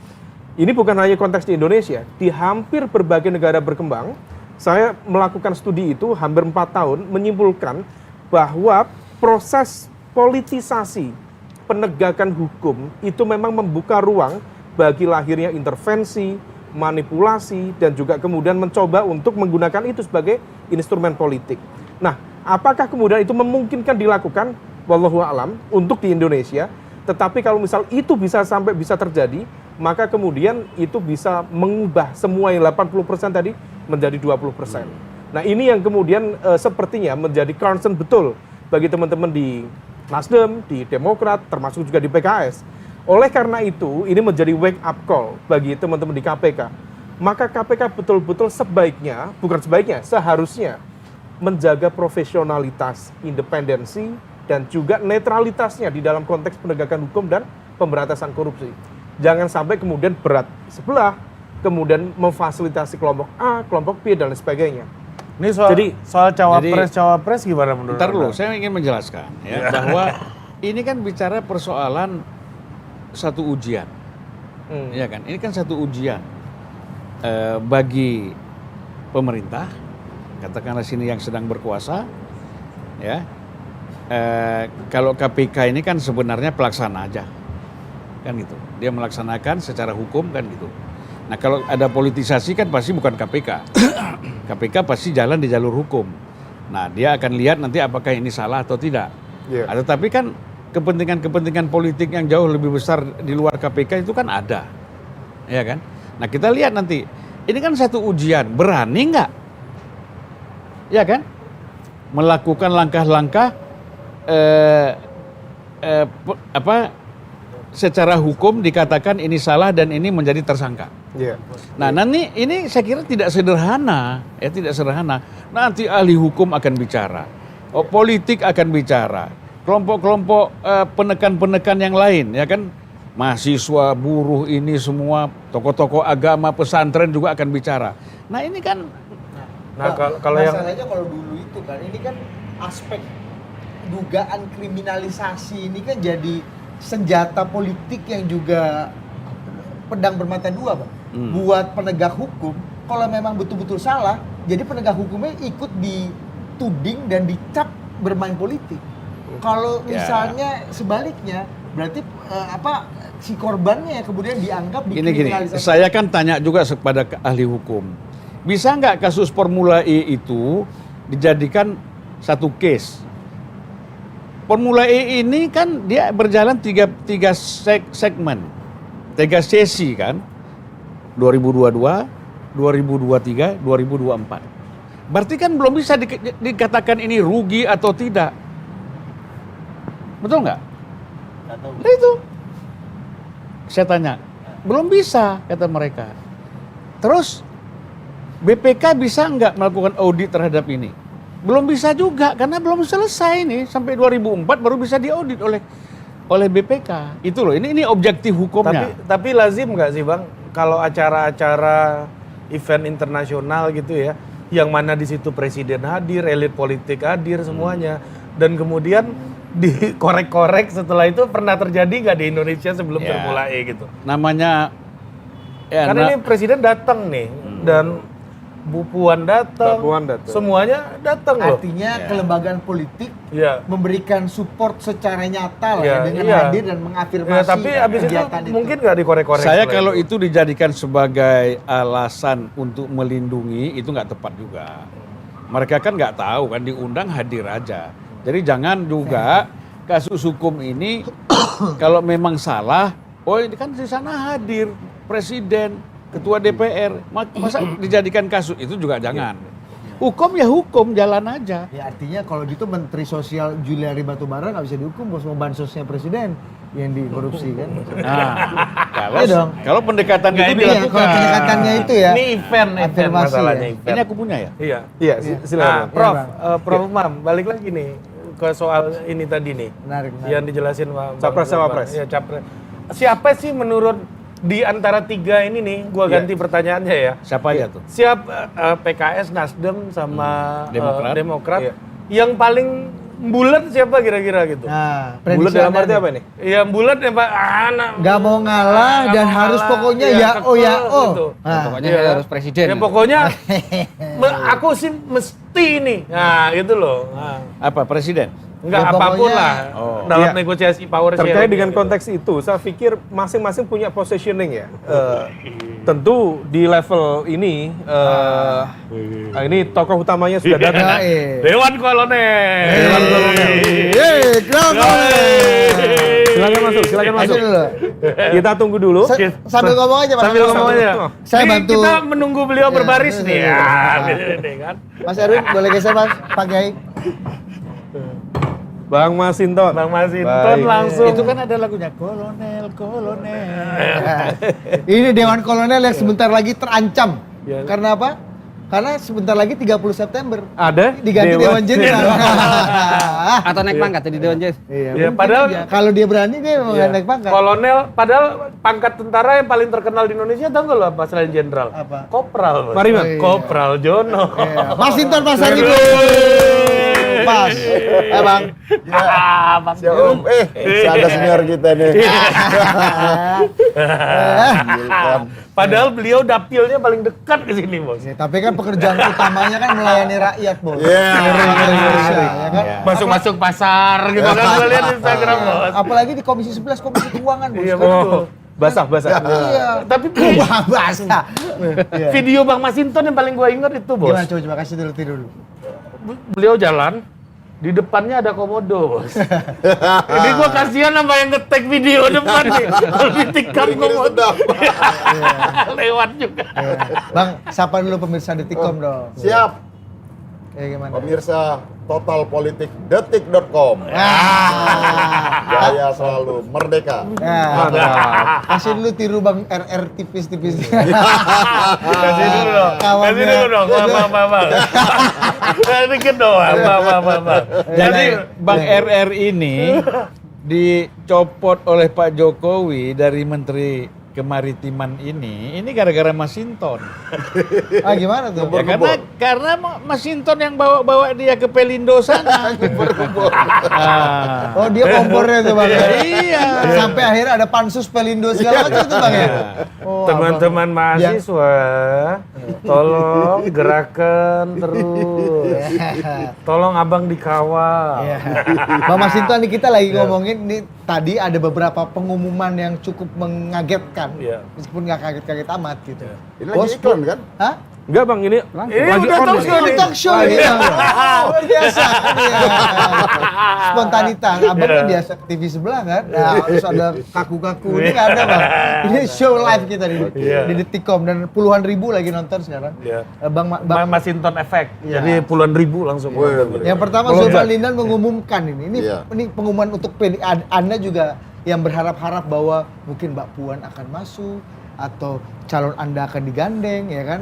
Ini bukan hanya konteks di Indonesia, di hampir berbagai negara berkembang. Saya melakukan studi itu hampir 4 tahun, menyimpulkan bahwa proses politisasi penegakan hukum itu memang membuka ruang bagi lahirnya intervensi, manipulasi, dan juga kemudian mencoba untuk menggunakan itu sebagai instrumen politik. Nah, apakah kemudian itu memungkinkan dilakukan? Wallahu a'lam untuk di Indonesia. Tetapi kalau misal itu bisa sampai bisa terjadi, maka kemudian itu bisa mengubah semua yang 80% tadi menjadi 20%. Nah, ini yang kemudian sepertinya menjadi concern betul bagi teman-teman di Nasdem, di Demokrat, termasuk juga di PKS. Oleh karena itu, ini menjadi wake up call bagi teman-teman di KPK. Maka KPK betul-betul sebaiknya, bukan sebaiknya, seharusnya menjaga profesionalitas, independensi, dan juga netralitasnya di dalam konteks penegakan hukum dan pemberantasan korupsi. Jangan sampai kemudian berat sebelah, kemudian memfasilitasi kelompok A, kelompok B, dan lain sebagainya. Ini soal cawapres gimana menurut Ntar dulu, Anda? saya ingin menjelaskan ya, bahwa ini kan bicara persoalan satu ujian, ya kan? Ini kan satu ujian bagi pemerintah, katakanlah sini yang sedang berkuasa, ya. Kalau KPK ini kan sebenarnya pelaksana aja, kan gitu. Dia melaksanakan secara hukum kan gitu. Nah kalau ada politisasi kan pasti bukan KPK. KPK pasti jalan di jalur hukum. Nah dia akan lihat nanti apakah ini salah atau tidak. Yeah. Tetapi kan kepentingan-kepentingan politik yang jauh lebih besar di luar KPK itu kan ada, ya kan? Nah kita lihat nanti. Ini kan satu ujian, berani nggak? Ya kan? Melakukan langkah-langkah secara hukum dikatakan ini salah dan ini menjadi tersangka. Yeah. Nah, nanti ini saya kira tidak sederhana, tidak sederhana. Nanti ahli hukum akan bicara, politik akan bicara, kelompok-kelompok penekan-penekan yang lain, ya kan, mahasiswa, buruh ini semua, tokoh-tokoh agama, pesantren juga akan bicara. Nah, ini kan, kalau yang masalahnya kalau dulu itu kan, ini kan aspek dugaan kriminalisasi ini kan jadi senjata politik yang juga pedang bermata dua, Bang. Buat penegak hukum, kalau memang betul-betul salah, jadi penegak hukumnya ikut dituding dan dicap bermain politik. Kalau misalnya sebaliknya, berarti si korbannya yang kemudian dianggap dikriminalisasi. Gini, saya kan tanya juga kepada ahli hukum, bisa nggak kasus Formula E itu dijadikan satu case? Formula E ini kan dia berjalan tiga segmen, 3 sesi kan, 2022, 2023, 2024. Berarti kan belum bisa dikatakan ini rugi atau tidak. Betul nggak? Nah itu, saya tanya, belum bisa kata mereka. Terus BPK bisa nggak melakukan audit terhadap ini? Belum bisa juga karena belum selesai nih, sampai 2004 baru bisa diaudit oleh BPK. Itu loh, ini objektif hukumnya. Tapi lazim nggak sih Bang, kalau acara-acara event internasional gitu ya, yang mana di situ presiden hadir, elit politik hadir semuanya, dan kemudian dikorek-korek setelah itu pernah terjadi nggak di Indonesia sebelum Formula E gitu? Namanya Karena ini presiden datang nih, dan Bu Puan datang, Mbak Puan datang. semuanya datang loh. Artinya kelembagaan politik Iya. memberikan support secara nyata lah Iya, ya, dengan iya. hadir dan mengafirmasi Ya, tapi abis itu kegiatan mungkin nggak dikorek-korek. Saya setelah kalau itu dijadikan sebagai alasan untuk melindungi itu nggak tepat juga. Mereka kan nggak tahu kan diundang hadir aja. Jadi jangan juga kasus hukum ini kalau memang salah, oh ini kan di sana hadir presiden, ketua DPR, masa dijadikan kasus itu juga jangan. Hukum ya hukum, jalan aja. Ya artinya kalau gitu Menteri Sosial Juliari Batubara nggak bisa dihukum bos, mau bansosnya presiden yang dikorupsi kan. Nah, kalau Iya dong. kalau pendekatan Nggak, itu ini Iya, dilakukan. kalau pendekatannya itu ya. Ini event Afirmasi masalahnya ya. event. Ini aku punya ya. Iya. Iya, Nah, silakan. Prof, Bang. Prof Mam, balik lagi nih ke soal ini tadi nih. Menarik. Yang dijelasin Pak. Capres cawapres. Ya, capres. Siapa sih menurut di antara tiga ini nih, gua Iya. ganti pertanyaannya ya. Siapa aja tuh? PKS, Nasdem sama Demokrat. Demokrat. Iya. Yang paling bulat siapa kira-kira gitu? Nah, Bulat prediksi dalam Anda arti nih. apa nih? Yang bulat ya Pak, Nggak mau ngalah Nggak dan mau harus ngalah, pokoknya iya, ya oh ya kekeh oh. gitu. Nah, Pokoknya Iya. harus presiden. Ya pokoknya aku sih mesti nih. Nah, gitu loh. Nah. Apa presiden? Enggak Ya, apapun pokoknya- lah Oh. dalam Iya. negosiasi power Terkait sharing dengan gitu. konteks itu, saya pikir masing-masing punya positioning ya. Tentu di level ini, ini tokoh utamanya sudah datang. Ya, eh. Dewan Kolonel. Dewan Kolonel. Silakan masuk, silakan masuk. Ayo dulu. Kita tunggu dulu. Sambil ngomong aja Mas. Sambil ngomong aja. Saya Ini bantu. Kita menunggu beliau Ya, berbaris iya, nih. iya, Ya, iya. ini kan. Mas Erwin boleh geser Mas, Pak Kiai. Bang Masinton. Bang Masinton Baik. langsung. Itu kan ada lagunya kolonel, kolonel. Ini Dewan Kolonel yang sebentar lagi terancam. Ya. Karena apa? Karena sebentar lagi 30 September Ada diganti Dewan Jenderal. Atau naik pangkat jadi Dewan Jenderal. Iya, Ya, mungkin padahal- aja. Kalau dia berani dia memang Iya. naik pangkat. Kolonel, padahal pangkat tentara yang paling terkenal di Indonesia tahu nggak lo apa selain jenderal? Apa? Kopral. Bos. Mari, Bang. Oh, iya. Kopral Jono. Iya. Mas Sinton Pasar Ibu. Pas. Bang. Bang. Ya, Om. Ada senior kita nih. Gilkan. Padahal beliau dapilnya paling dekat ke sini, Bos. Ya, tapi kan pekerjaan utamanya kan melayani rakyat, Bos. Iya. Indonesia, ya kan? Masuk-masuk pasar gitu kan, kita lihat di Instagram, Bos. Apalagi di Komisi 11 Komisi Keuangan, Bos. Iya, Kan? betul. Basah. Iya. Tapi Wah, basah. Iya. video Bang Masinton yang paling gua ingat itu, Bos. Gimana coba kasih dulu tidur dulu. Beliau jalan, di depannya ada komodo, Bos. Jadi gua kasihan sama yang nge-tag video depan nih. Kalau ditikam komodo. Lewat juga. Iya. Bang, sapa dulu pemirsa Detikom dong. Siap. Gimana? Pemirsa totalpolitikdetik.com. Jaya selalu merdeka. Nah, kasih dulu tiru Bang RR tipis-tipis. Kasih dulu dong. Kawannya. Kasih dulu dong. Bang. Dikit doang. Bang. Jadi Bang RR ini dicopot oleh Pak Jokowi dari Menteri Kemaritiman ini gara-gara Masinton. Ah, gimana tuh? Ya, karena Masinton yang bawa dia ke Pelindo sana. Ah. Oh, dia kompornya tuh Bang. Iya. Sampai akhirnya ada pansus Pelindo segala macam tuh Bang ya. Oh, Teman-teman mahasiswa, tolong gerakan terus. Tolong abang dikawal. Iya. Bang Masinton nih kita lagi ngomongin nih tadi ada beberapa pengumuman yang cukup mengagetkan. Iya. Meskipun nggak kaget-kaget amat gitu. Ini lagi iklan kan? Hah? Enggak Bang, ini Ini lagi udah on talk ini. show nih. Talk show ini. Luar biasa. Iya. Spontanitas. Abang kan biasa TV sebelah kan. Nah, harus ada kaku-kaku. Ini nggak ada Bang. Ini show live kita di Iya. Detikom dan puluhan ribu lagi nonton sekarang. Iya. Bang Masinton efek. Iya. Jadi puluhan ribu langsung. yang pertama Zulfan Lindan mengumumkan ini. Iya. Ini pengumuman untuk Anda juga yang berharap-harap bahwa mungkin Mbak Puan akan masuk atau calon Anda akan digandeng ya kan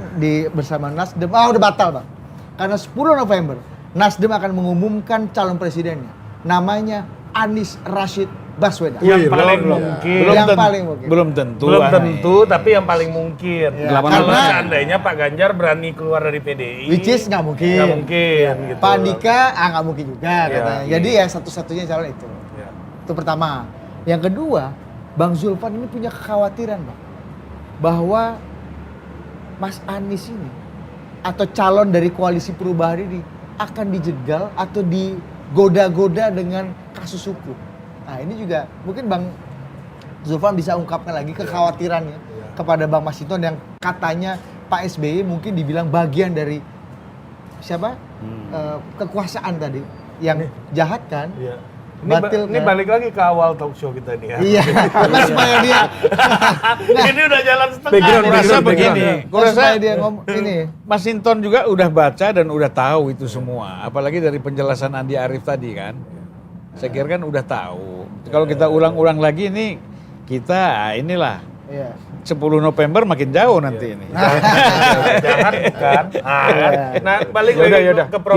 bersama Nasdem. Udah batal Bang. Karena 10 November Nasdem akan mengumumkan calon presidennya. Namanya Anies Rashid Baswedan. Yang Wih, paling belum. mungkin. Yang paling mungkin. Belum tentu. Belum Ani. tentu, tapi yang paling mungkin. Ya, Kalau karena- seandainya Pak Ganjar berani keluar dari PDI, Which is nggak mungkin. nggak mungkin. Gitu. Pak Andika nggak mungkin juga Iya. katanya. Jadi ya satu-satunya calon itu. Ya. Itu pertama. Yang kedua, Bang Zulfan ini punya kekhawatiran Bang. Bahwa Mas Anies ini atau calon dari koalisi perubahan ini akan dijegal atau digoda-goda dengan kasus hukum. Nah ini juga mungkin Bang Zulfan bisa ungkapkan lagi kekhawatirannya kepada Bang Masinton yang katanya Pak SBY mungkin dibilang bagian dari siapa kekuasaan tadi yang jahat kan. Iya. Batil Ini kan? balik lagi ke awal talk show kita nih ya. Iya, karena supaya dia Ini udah jalan setengah. Background, nih. Gua rasa background. begini, gua rasa supaya dia ngomong ini. Mas Hinton juga udah baca dan udah tahu itu semua. Apalagi dari penjelasan Andi Arief tadi kan. Saya kira kan udah tahu. Kalau kita ulang-ulang lagi ini kita inilah Iya. 10 November makin jauh nanti ini. Jangan kan. Nah, balik lagi Yaudah. ke Prof.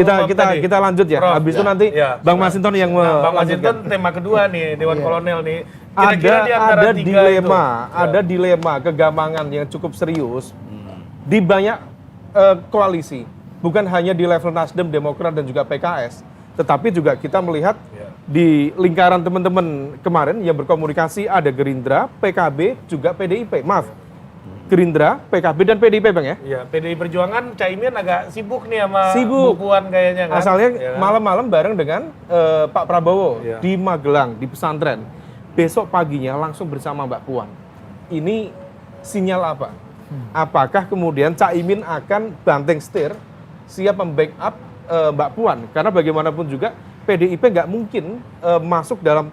Kita lanjut ya. Prof. Habis itu nanti Ya. Bang Masinton yang Bang melanjutkan. Masinton tema kedua nih, Dewan Iya. Kolonel nih. Kira-kira di antara ada tiga dilema, itu. ada dilema kegamangan yang cukup serius di banyak koalisi, bukan hanya di level Nasdem, Demokrat dan juga PKS, tetapi juga kita melihat di lingkaran teman-teman kemarin yang berkomunikasi ada Gerindra, PKB, juga PDIP. Maaf, Gerindra, PKB dan PDIP Bang ya. Iya, PDI Perjuangan Caimin agak sibuk nih sama Sibuk. Bu Puan kayaknya kan. Asalnya Ya kan? malam-malam bareng dengan Pak Prabowo Iya. di Magelang, di pesantren. Besok paginya langsung bersama Mbak Puan. Ini sinyal apa? Apakah kemudian Caimin akan banting setir, siap membackup Mbak Puan? Karena bagaimanapun juga PDIP nggak mungkin masuk dalam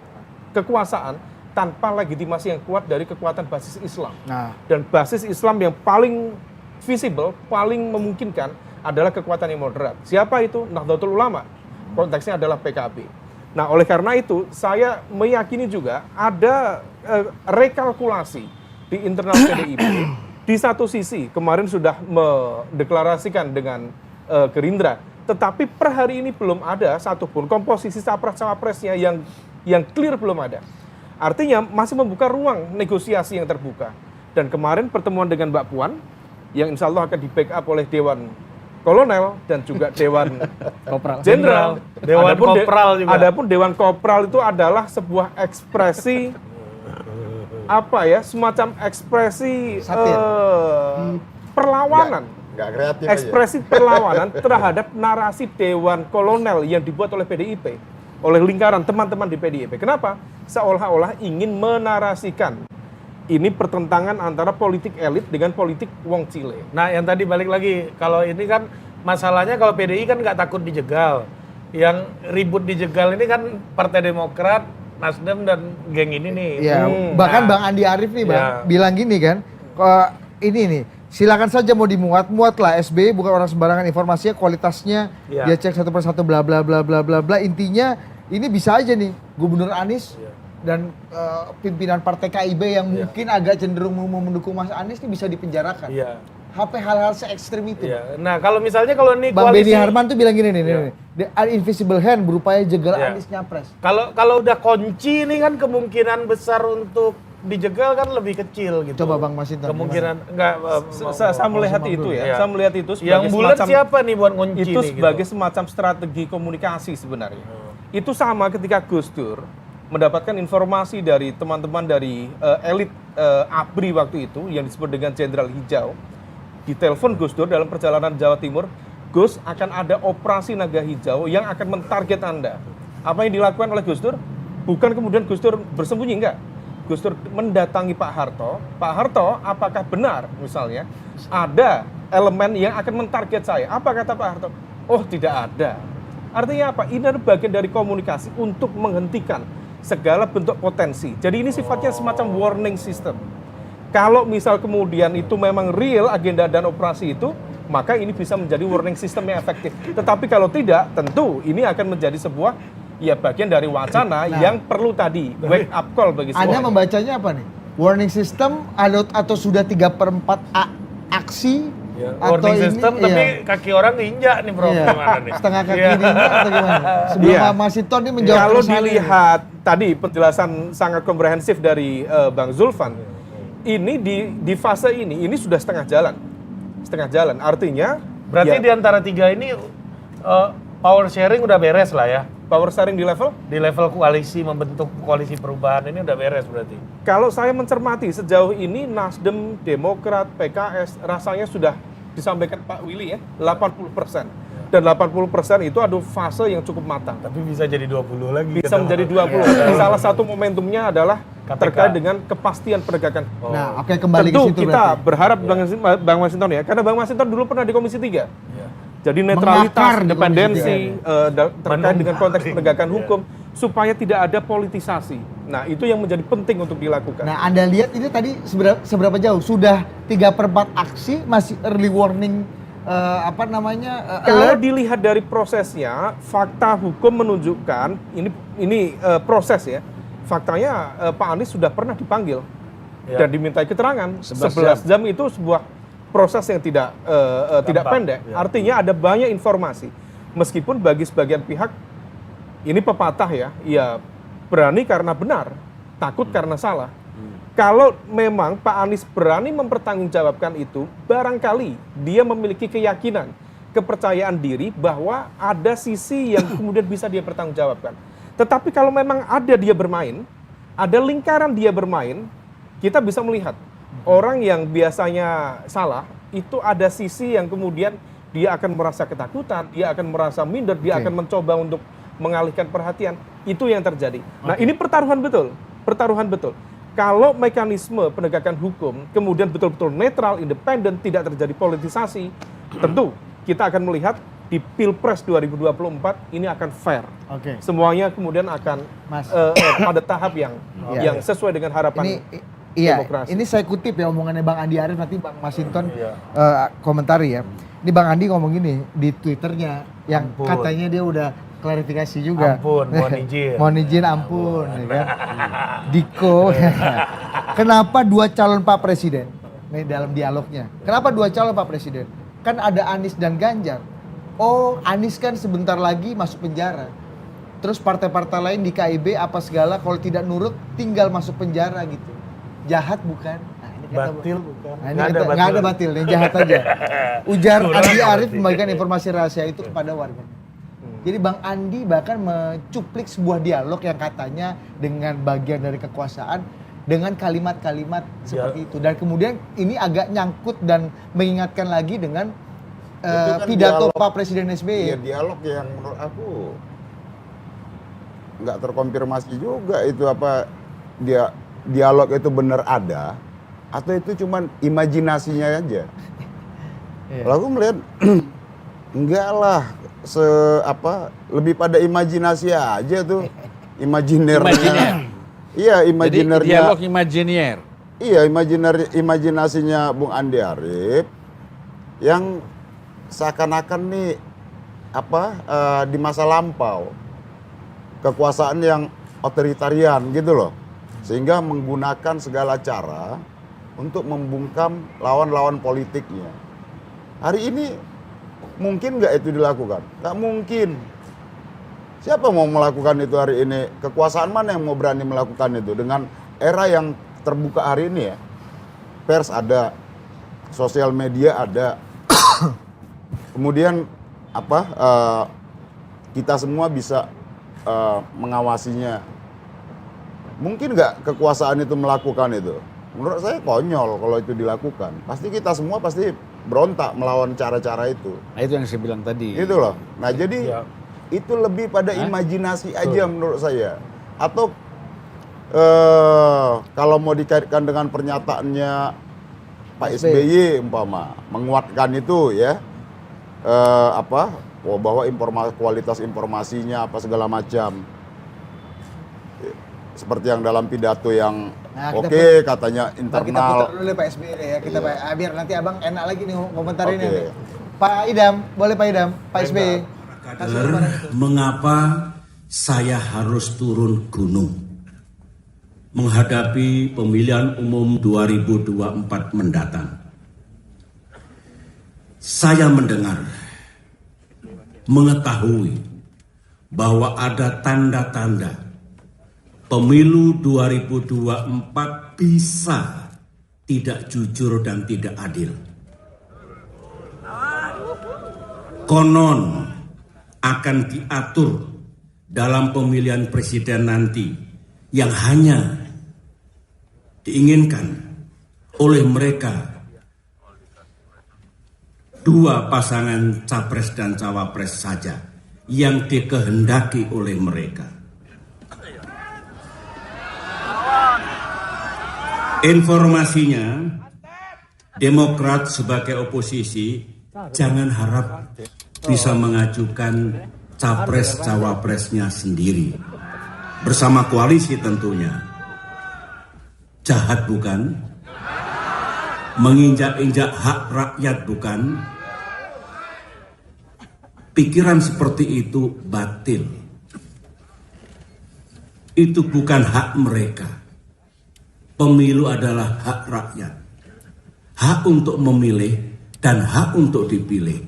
kekuasaan tanpa legitimasi yang kuat dari kekuatan basis Islam. Nah, Dan basis Islam yang paling visible, paling memungkinkan adalah kekuatan yang moderat. Siapa itu? Nahdlatul Ulama. Konteksnya adalah PKB. Nah, oleh karena itu, saya meyakini juga ada rekalkulasi di internal PDIP. Di satu sisi, kemarin sudah mendeklarasikan dengan Gerindra, tetapi per hari ini belum ada satupun komposisi capres-cawapresnya yang clear, belum ada. Artinya masih membuka ruang negosiasi yang terbuka. Dan kemarin pertemuan dengan Mbak Puan, yang insya Allah akan di-backup oleh Dewan Kolonel dan juga Dewan Jenderal. Dewan Kopral juga. Adapun Dewan Kopral itu adalah sebuah ekspresi apa ya, semacam ekspresi Satir. perlawanan. Nggak kreatif aja. Ekspresi perlawanan terhadap narasi Dewan Kolonel yang dibuat oleh PDIP, oleh lingkaran teman-teman di PDIP. Kenapa? Seolah-olah ingin menarasikan ini pertentangan antara politik elit dengan politik wong cile. Nah, yang tadi balik lagi, kalau ini kan masalahnya kalau PDI kan nggak takut dijegal. Yang ribut dijegal ini kan Partai Demokrat, Nasdem dan geng ini nih. iya. Bahkan Nah, Bang Andi Arief nih Bang Iya. bilang gini kan, ini nih, silakan saja mau dimuat lah, SBY bukan orang sembarangan, informasinya kualitasnya Iya. dia cek satu persatu bla bla bla bla bla bla. Intinya ini bisa aja nih Gubernur Anies dan pimpinan Partai KIB yang mungkin agak cenderung mau mendukung Mas Anies ini bisa dipenjarakan. Iya. Sampai hal-hal se-ekstrim itu. Iya. Nah, kalau misalnya kalau ini Bang koalisi, Benny Harman tuh bilang gini nih, Iya. nih, the invisible hand berupaya jegal Iya. Anies nyapres. kalau udah kunci ini kan kemungkinan besar untuk dijegal kan lebih kecil gitu. Coba Bang Masinton, Kemungkinan enggak Saya melihat itu ya, Iya. saya melihat itu yang sebagai bulat semacam siapa nih buat ngunci itu nih, sebagai gitu. semacam strategi komunikasi sebenarnya. Itu sama ketika Gus Dur mendapatkan informasi dari teman-teman dari elit ABRI waktu itu yang disebut dengan Jenderal Hijau. Ditelepon Gus Dur dalam perjalanan Jawa Timur, Gus akan ada operasi naga hijau yang akan mentarget Anda. Apa yang dilakukan oleh Gus Dur? Bukan kemudian Gus Dur bersembunyi, enggak. Gus Dur mendatangi Pak Harto. Pak Harto, apakah benar misalnya ada elemen yang akan mentarget saya? Apa kata Pak Harto? Oh, tidak ada. Artinya apa? Ini adalah bagian dari komunikasi untuk menghentikan segala bentuk potensi. Jadi ini sifatnya semacam warning system. Kalau misal kemudian itu memang real agenda dan operasi itu, maka ini bisa menjadi warning system yang efektif. Tetapi kalau tidak, tentu ini akan menjadi sebuah ya bagian dari wacana yang perlu tadi wake up call bagi semua. Anda membacanya apa nih? Warning system atau sudah 3/4 aksi? Ya, Atau warning ini, system iya. tapi kaki orang diinjak nih bro, Iya. gimana nih? Setengah kaki Iya. diinjak atau gimana? Sebelum Iya. Mas Masinton ini menjawab Kalau keresahan ini. dilihat tadi penjelasan sangat komprehensif dari Bang Zulfan, ini di fase ini sudah setengah jalan. Artinya Berarti ya, di antara tiga ini power sharing udah beres lah ya. Power sharing di level? Di level koalisi, membentuk koalisi perubahan ini udah beres berarti. Kalau saya mencermati sejauh ini Nasdem, Demokrat, PKS rasanya sudah disampaikan Pak Willy ya 80%. Dan 80% itu ada fase yang cukup matang. Tapi bisa jadi 20 lagi. Bisa menjadi 20. Salah satu momentumnya adalah KPK. terkait dengan kepastian penegakan. Nah, oke, kembali ke Tentu situ kita berarti. berharap Bang Masinton ya, karena Bang Masinton dulu pernah di Komisi 3. Iya. Jadi netralitas, Mengakar di independensi, terkait Menunggu. dengan konteks penegakan Iya. hukum, supaya tidak ada politisasi. Nah, itu yang menjadi penting untuk dilakukan. Nah, Anda lihat ini tadi seberapa jauh? Sudah 3/4 aksi, masih early warning Kalau alert? dilihat dari prosesnya, fakta hukum menunjukkan ini proses ya. Faktanya Pak Anies sudah pernah dipanggil Ya. dan dimintai keterangan. 11 11 jam itu sebuah proses yang tidak pendek. Ya. Artinya ada banyak informasi. Meskipun bagi sebagian pihak ini pepatah ya berani karena benar, takut karena salah. Kalau memang Pak Anies berani mempertanggungjawabkan itu, barangkali dia memiliki keyakinan, kepercayaan diri bahwa ada sisi yang kemudian bisa dia pertanggungjawabkan. Tetapi kalau memang ada dia bermain, ada lingkaran dia bermain, kita bisa melihat orang yang biasanya salah, itu ada sisi yang kemudian dia akan merasa ketakutan, dia akan merasa minder, dia Oke. akan mencoba untuk mengalihkan perhatian. Itu yang terjadi. Nah, ini pertaruhan betul. Kalau mekanisme penegakan hukum kemudian betul-betul netral, independen, tidak terjadi politisasi, tentu kita akan melihat di Pilpres 2024 ini akan fair. Oke. Semuanya kemudian akan Mas. pada tahap yang sesuai dengan harapan Iya, demokrasi. ini saya kutip ya omongannya Bang Andi Arief, nanti Bang Masinton Iya. komentari ya. Ini Bang Andi ngomong gini di Twitternya, yang Ampun. katanya dia udah klarifikasi juga. Ampun, mohon izin. Mohon izin, ampun. Ya kan? Diko, kenapa 2 calon Pak Presiden? Nih dalam dialognya. Kenapa 2 calon Pak Presiden? Kan ada Anies dan Ganjar. Oh, Anies kan sebentar lagi masuk penjara. Terus partai-partai lain di KIB apa segala, kalau tidak nurut tinggal masuk penjara gitu. Jahat bukan? Nah, ini Batil bukan? Nah, ini Nggak ada nggak ada batil. batil, yang jahat aja. Ujar Kurang Andi berarti. Arief membagikan informasi rahasia itu kepada warga. Jadi Bang Andi bahkan mencuplik sebuah dialog yang katanya dengan bagian dari kekuasaan dengan kalimat-kalimat seperti itu. Dan kemudian ini agak nyangkut dan mengingatkan lagi dengan Itu kan pidato dialog. Pak Presiden Iya, SBY. dialog yang menurut aku nggak terkonfirmasi juga itu apa dia dialog itu benar ada atau itu cuman imajinasinya aja. Iya. Lalu melihat enggak lah lebih pada imajinasi aja tuh Imajiner. Iya, Jadi imajinernya. dialog imajinier. Iya, imajinasinya Bung Andi Arief yang seakan-akan nih di masa lampau kekuasaan yang otoritarian gitu loh, sehingga menggunakan segala cara untuk membungkam lawan-lawan politiknya. Hari ini mungkin nggak itu dilakukan? Nggak mungkin. Siapa mau melakukan itu hari ini? Kekuasaan mana yang mau berani melakukan itu dengan era yang terbuka hari ini ya? Pers ada, sosial media ada, kemudian kita semua bisa mengawasinya. Mungkin nggak kekuasaan itu melakukan itu? Menurut saya konyol kalau itu dilakukan. Pasti kita semua pasti berontak melawan cara-cara itu. Nah itu yang saya bilang tadi. Gitu loh. Nah jadi Ya. itu lebih pada imajinasi aja menurut saya. Atau kalau mau dikaitkan dengan pernyataannya Pak SBY umpama menguatkan itu ya bahwa kualitas informasinya apa segala macam seperti yang dalam pidato yang Nah, katanya Ntar kita internal. putar dulu Pak SBY deh ya, kita biar nanti abang enak lagi nih komentarinnya. Oke. nih. Pak Idam, boleh Pak Idam, Pak SBY. Kader, mengapa saya harus turun gunung menghadapi pemilihan umum 2024 mendatang? Saya mendengar, mengetahui bahwa ada tanda-tanda pemilu 2024 bisa tidak jujur dan tidak adil. Konon akan diatur dalam pemilihan presiden nanti yang hanya diinginkan oleh mereka dua pasangan capres dan cawapres saja yang dikehendaki oleh mereka. Informasinya, Demokrat sebagai oposisi jangan harap bisa mengajukan capres-cawapresnya sendiri. Bersama koalisi tentunya. Jahat bukan? Menginjak-injak hak rakyat bukan? Pikiran seperti itu batil. Itu bukan hak mereka. Pemilu adalah hak rakyat. Hak untuk memilih dan hak untuk dipilih.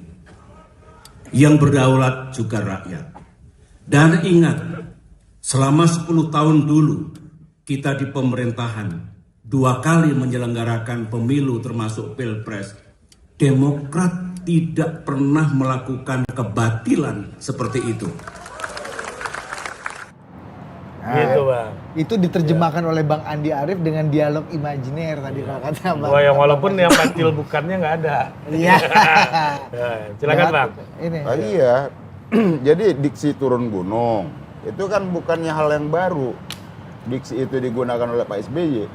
Yang berdaulat juga rakyat. Dan ingat, selama 10 tahun dulu kita di pemerintahan 2 kali menyelenggarakan pemilu termasuk Pilpres. Demokrat tidak pernah melakukan kebatilan seperti itu. Gitu Bang. Itu diterjemahkan oleh Bang Andi Arief dengan dialog imajiner tadi kalau kata Bang. Wah, yang walaupun yang batil bukannya nggak ada. Iya. Ya, silakan Bang. Ini. Iya. Jadi diksi turun gunung itu kan bukannya hal yang baru. Diksi itu digunakan oleh Pak SBY.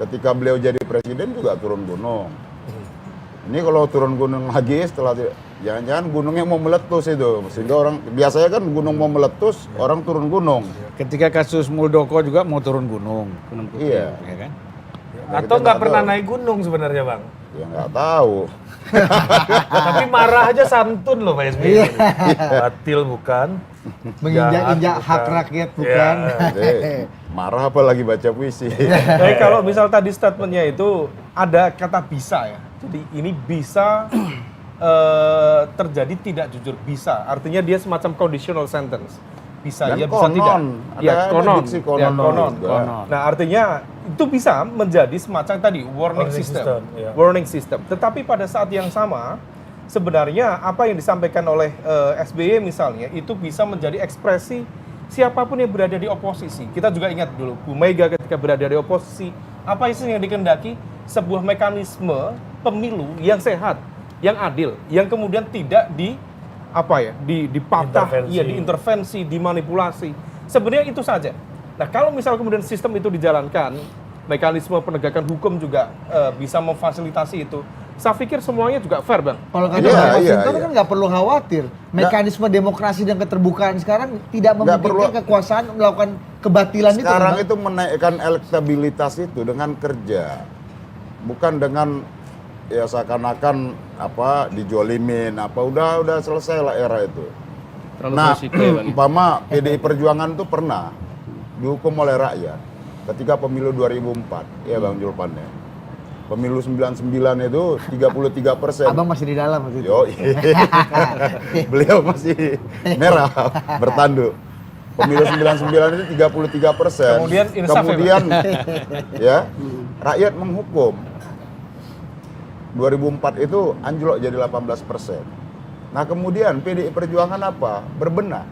Ketika beliau jadi presiden juga turun gunung. Ini kalau turun gunung lagi setelah jangan-jangan gunungnya mau meletus itu. Sehingga orang biasanya kan gunung mau meletus, orang turun gunung. Ketika kasus Muldoko juga mau turun gunung. Iya. Ya kan? Atau kita nggak nggak pernah tahu. naik gunung sebenarnya Bang. Ya nggak tahu. Tapi marah aja santun loh Pak SBY. Iya. Batil bukan. Menginjak-injak Jahat hak bukan. rakyat bukan. Ya. Jadi, marah apa lagi baca puisi. Tapi kalau misal tadi statementnya itu ada kata bisa ya. Jadi ini bisa terjadi tidak jujur bisa. Artinya dia semacam conditional sentence. Bisa Dan ya bisa tidak. konon. Ya, Ada konon. diksi Ya, konon konon. juga. Nah, artinya itu bisa menjadi semacam tadi warning Warning system. system, ya. Warning system. Tetapi pada saat yang sama sebenarnya apa yang disampaikan oleh SBY misalnya itu bisa menjadi ekspresi siapapun yang berada di oposisi. Kita juga ingat dulu Bu Mega ketika berada di oposisi, apa sih yang dikehendaki? Sebuah mekanisme pemilu yang sehat, yang adil, yang kemudian tidak dipatah, Intervensi. diintervensi, dimanipulasi. Sebenarnya itu saja. Nah, kalau misal kemudian sistem itu dijalankan, mekanisme penegakan hukum juga bisa memfasilitasi itu. Saya pikir semuanya juga fair, Bang. Kalau kata Iya, Bang iya, Masinton iya. kan nggak perlu khawatir. Mekanisme demokrasi dan keterbukaan sekarang tidak memungkinkan perlu. kekuasaan melakukan kebatilan Sekarang itu. itu menaikkan elektabilitas itu dengan kerja. Bukan dengan ya seakan-akan dijolimin udah selesai lah era itu. Terlalu Nah, berisiko ya Bang. umpama PDI Perjuangan itu pernah dihukum oleh rakyat ketika pemilu 2004, ya Bang Julpan ya. Pemilu 99 itu 33%. Abang masih di dalam waktu itu. Yo, beliau masih merah bertanduk. Pemilu 99 itu 33%. Kemudian insaf ya, Kemudian ya, rakyat menghukum. 2004 itu anjlok jadi 18%. Nah kemudian PDI Perjuangan apa? Berbenah.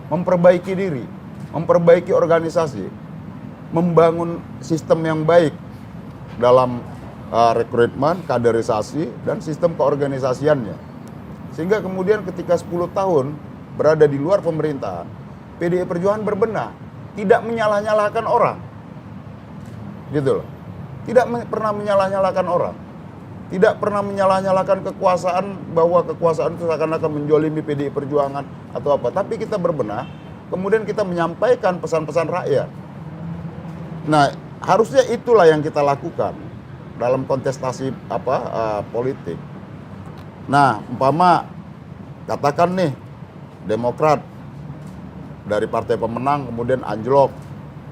Memperbaiki diri. Memperbaiki organisasi. Membangun sistem yang baik dalam rekrutmen, kaderisasi, dan sistem keorganisasiannya. Sehingga kemudian ketika 10 tahun berada di luar pemerintahan, PDI Perjuangan berbenah. Tidak menyalah-nyalahkan orang. Gitu loh. Tidak pernah menyalah-nyalahkan orang. Tidak pernah menyalah-nyalahkan kekuasaan, bahwa kekuasaan itu seakan-akan menjolimi PDI Perjuangan atau apa. Tapi kita berbenah, kemudian kita menyampaikan pesan-pesan rakyat. Nah, harusnya itulah yang kita lakukan dalam kontestasi politik. Nah, umpama katakan nih Demokrat dari partai pemenang kemudian anjlok,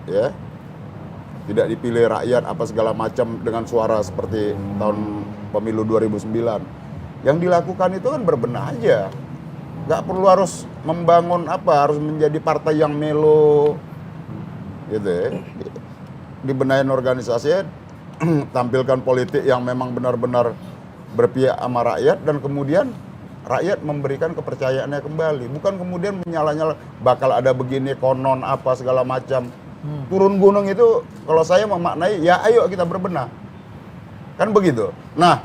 ya, tidak dipilih rakyat apa segala macam dengan suara seperti tahun pemilu 2009. Yang dilakukan itu kan berbenah aja, nggak perlu harus membangun harus menjadi partai yang melo, gitu ya. Dibenahin organisasi, tampilkan politik yang memang benar-benar berpihak sama rakyat, dan kemudian rakyat memberikan kepercayaannya kembali, bukan kemudian menyala-nyala bakal ada begini konon apa segala macam. Turun gunung itu kalau saya memaknai ya ayo kita berbenah. Kan begitu. Nah,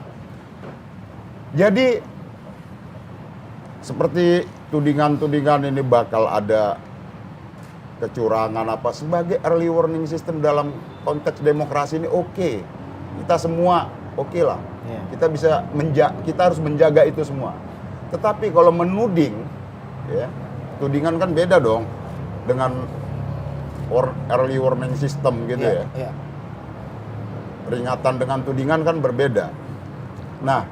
jadi seperti tudingan-tudingan ini bakal ada kecurangan apa sebagai early warning system dalam konteks demokrasi ini oke. Kita semua oke lah. Kita bisa kita harus menjaga itu semua. Tetapi kalau menuding, ya, tudingan kan beda dong dengan early warning system gitu ya. Peringatan dengan tudingan kan berbeda. Nah,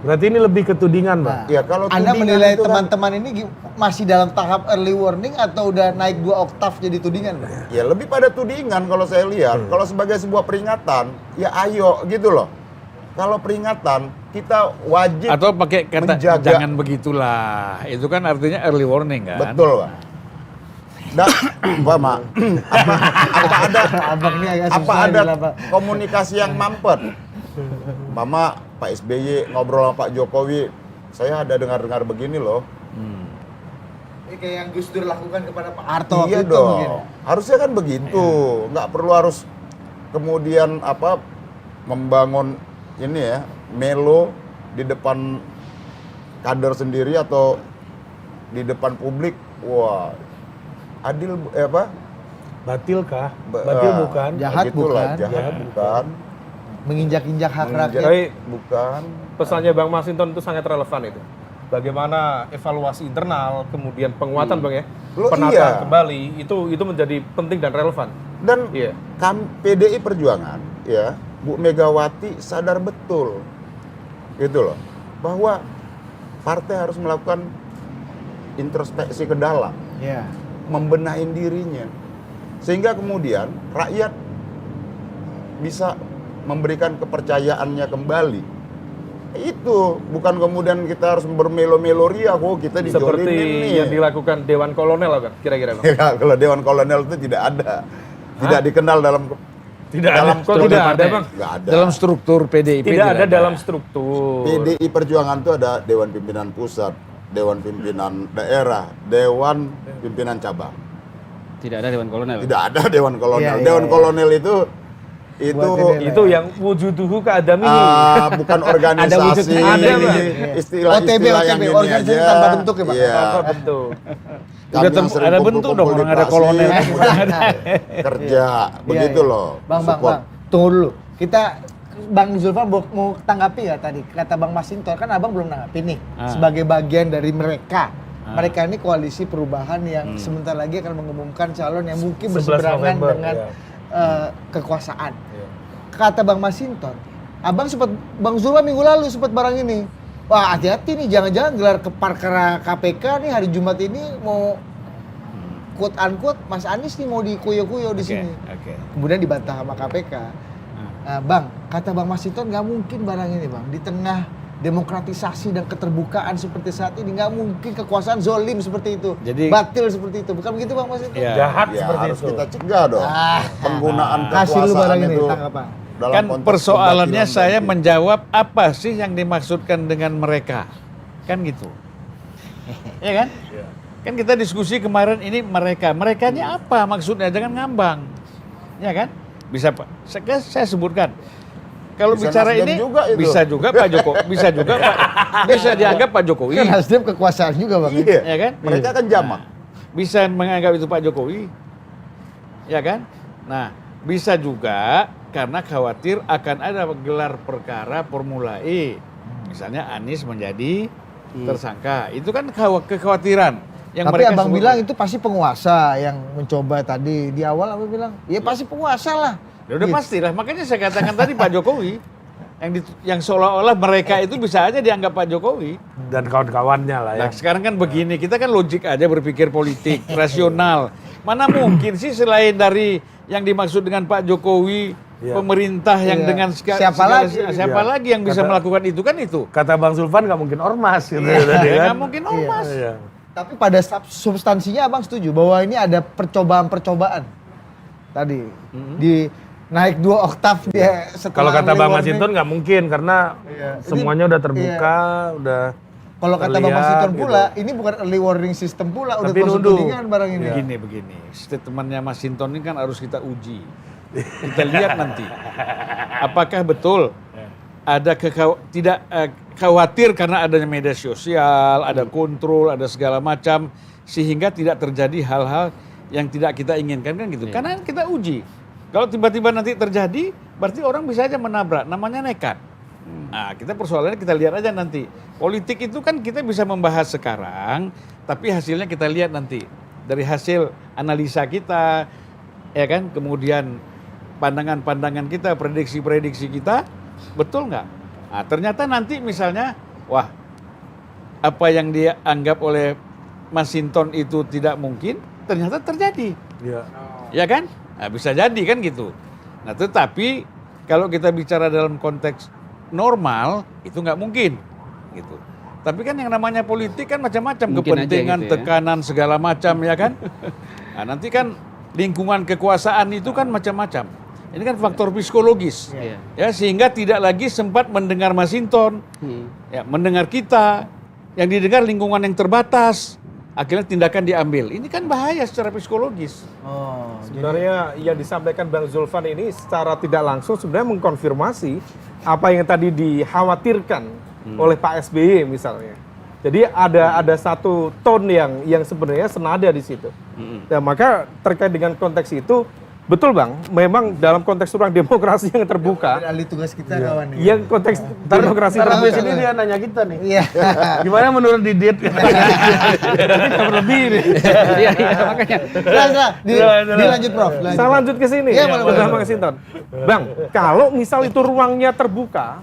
Berarti ini lebih ke tudingan, Bang. ya kalau Anda tudingan menilai itu kan- teman-teman ini masih dalam tahap early warning atau udah naik 2 oktav jadi tudingan, Bang? ya lebih pada tudingan kalau saya lihat. Kalau sebagai sebuah peringatan, ya ayo gitu loh. Kalau peringatan kita wajib Atau pakai kata menjaga. jangan begitulah. Itu kan artinya early warning kan. Betul, Pak. Dan Pak Mak, apa ada Abang ini agak apa susah ada nih lah, Pak. komunikasi yang mampet? Mama, Pak SBY ngobrol sama Pak Jokowi, saya ada dengar-dengar begini loh. Ini kayak yang Gus Dur lakukan kepada Pak Harto Iya itu dong. mungkin. Harusnya kan begitu. Nggak perlu harus kemudian apa membangun ini ya, melo di depan kader sendiri atau di depan publik. Wah, adil apa? Batil kah? Ba- Batil ah, bukan? Jahat begitulah, bukan. Jahat bukan. Menginjak-injak hak rakyat. Tapi Bukan. pesannya Bang Masinton itu sangat relevan itu. Bagaimana evaluasi internal, kemudian penguatan Bang ya, Loh, penataan iya. kembali itu menjadi penting dan relevan. Dan Iya. PDI Perjuangan ya, Bu Megawati sadar betul gitu loh, bahwa partai harus melakukan introspeksi ke dalam, Iya. membenahi dirinya, sehingga kemudian rakyat bisa memberikan kepercayaannya kembali. Itu bukan kemudian kita harus bermelo-melo ria, kok kita Seperti dijolimin nih. yang dilakukan Dewan Kolonel Bang, kira-kira Bang. Ya, kalau Dewan Kolonel itu tidak ada, tidak dikenal dalam dalam Kok tidak ada Bang? Nggak ada. Dalam struktur PDIP Tidak ada dalam struktur. PDI Perjuangan itu ada Dewan Pimpinan Pusat, Dewan Pimpinan Daerah, Dewan Pimpinan Cabang. Tidak ada Dewan Kolonel. Tidak ada Dewan Iya, Kolonel. iya, Dewan iya. Kolonel itu Buat ini. Itu yang wujuduhu keadamihi. bukan organisasi, wujudnya. Ada, Bang. istilah-istilah yang OTB, ini organisasi aja. tanpa bentuk ya, Pak? Iya. Apa bentuk? Kami yang sering ada bentuk dong, kumpul-kumpul orang di ada kolonel. Plasik, kemudian kerja, begitu Iya, iya. loh. Bang, Support. tunggu dulu. Kita Bang Zulfan mau tanggapi ya tadi kata Bang Masinton, kan Abang belum nanggapi nih sebagai bagian dari mereka. Mereka ini koalisi perubahan yang sebentar lagi akan mengumumkan calon yang mungkin 11 berseberangan November, dengan ya. kekuasaan. Kata Bang Masinton, Abang sempat Bang Zulfan minggu lalu sempat barang ini. Wah, hati-hati nih, jangan-jangan gelar perkara KPK nih hari Jumat ini mau quote unquote Mas Anies nih mau dikuyo-kuyo di sini. Oke. Kemudian dibantah sama KPK. Nah, Bang, kata Bang Masinton nggak mungkin barang ini, Bang, di tengah demokratisasi dan keterbukaan seperti saat ini nggak mungkin kekuasaan zolim seperti itu, Jadi- batil seperti itu, bukan begitu Bang Masinton? Ya. Jahat Ya, seperti harus itu. kita cegah dong. Penggunaan Kasih lu barang kekuasaan ini, itu tanggapan. dalam Kan konteks persoalannya kebatilan saya dan menjawab apa sih yang dimaksudkan dengan mereka. Kan gitu. Ya kan? Kan kita diskusi kemarin ini mereka. Merekanya apa maksudnya? Jangan ngambang. Ya kan? Bisa Pak. Saya sebutkan. Kalau Bisa bicara Nasdem ini juga itu. bisa juga Pak Jokowi, bisa juga Pak, bisa dianggap Pak Jokowi. Kan Nasdem kekuasaan juga Bang. Iya. Ya kan? Mereka kan jamak. Bisa menganggap itu Pak Jokowi. Ya kan? Nah, bisa juga karena khawatir akan ada gelar perkara Formula E. Misalnya Anies menjadi tersangka. Itu kan kekhawatiran yang Tapi mereka Abang sebut. bilang itu pasti penguasa yang mencoba tadi di awal Abang bilang, ya pasti penguasa lah. Ya udah Gitu. pastilah. Makanya saya katakan tadi Pak Jokowi yang seolah-olah mereka itu bisa aja dianggap Pak Jokowi. Dan kawan-kawannya lah ya. Nah, sekarang kan begini, kita kan logik aja berpikir politik, rasional. Mana mungkin sih selain dari yang dimaksud dengan Pak Jokowi, Iya. pemerintah yang Iya. dengan Siapa lagi? siapa Iya. lagi yang bisa Kata- melakukan itu kan itu. Kata Bang Zulfan nggak mungkin ormas gitu Ya, tadi kan. nggak mungkin ormas. Iya. Tapi pada substansinya Abang setuju bahwa ini ada percobaan-percobaan tadi di naik 2 oktav dia setelah Kalau kata early Bang warning. Masinton nggak mungkin karena Iya. semuanya udah terbuka, udah Kalau kata Bang terlihat Masinton gitu. pula, ini bukan early warning system pula, udah Tapi masuk nunduk. tudingan barang ini. Begini, statementnya Mas Sinton ini kan harus kita uji. Kita lihat nanti, apakah betul ada tidak khawatir karena adanya media sosial, ada kontrol, ada segala macam, sehingga tidak terjadi hal-hal yang tidak kita inginkan kan gitu. Karena kita uji. Kalau tiba-tiba nanti terjadi, berarti orang bisa aja menabrak, namanya nekat. Nah, kita persoalannya kita lihat aja nanti. Politik itu kan kita bisa membahas sekarang, tapi hasilnya kita lihat nanti. Dari hasil analisa kita, ya kan, kemudian pandangan-pandangan kita, prediksi-prediksi kita, betul nggak? Nah, ternyata nanti misalnya, wah, apa yang dia anggap oleh Mas Sinton itu tidak mungkin, ternyata terjadi. Iya. Ya kan? Nah, bisa jadi kan gitu. Nah, tetapi kalau kita bicara dalam konteks normal, itu nggak mungkin gitu. Tapi kan yang namanya politik kan macam-macam, Mungkin aja kepentingan, gitu ya. tekanan segala macam ya kan. Nah, nanti kan lingkungan kekuasaan itu kan macam-macam. Ini kan faktor psikologis. Iya. Ya, sehingga tidak lagi sempat mendengar Mas Sinton, ya, mendengar kita, yang didengar lingkungan yang terbatas. Akhirnya tindakan diambil. Ini kan bahaya secara psikologis. Oh, Sebenarnya yang disampaikan Bang Zulfan ini secara tidak langsung sebenarnya mengkonfirmasi apa yang tadi dikhawatirkan oleh Pak SBY misalnya. Jadi ada satu tone yang sebenarnya senada di situ. Nah, maka terkait dengan konteks itu betul Bang, memang dalam konteks ruang demokrasi yang terbuka, ahli tugas kita kawan nih. yang konteks demokrasi Ntar habis terbuka. ini dia nanya kita nih. Iya. Gimana menurut Didit? Lebih nih. Iya, makanya. Nah, dilanjut Prof. Saya lanjut ke sini. Iya, boleh, Betul, boleh. Bang Sinton. Bang, kalau misal itu ruangnya terbuka,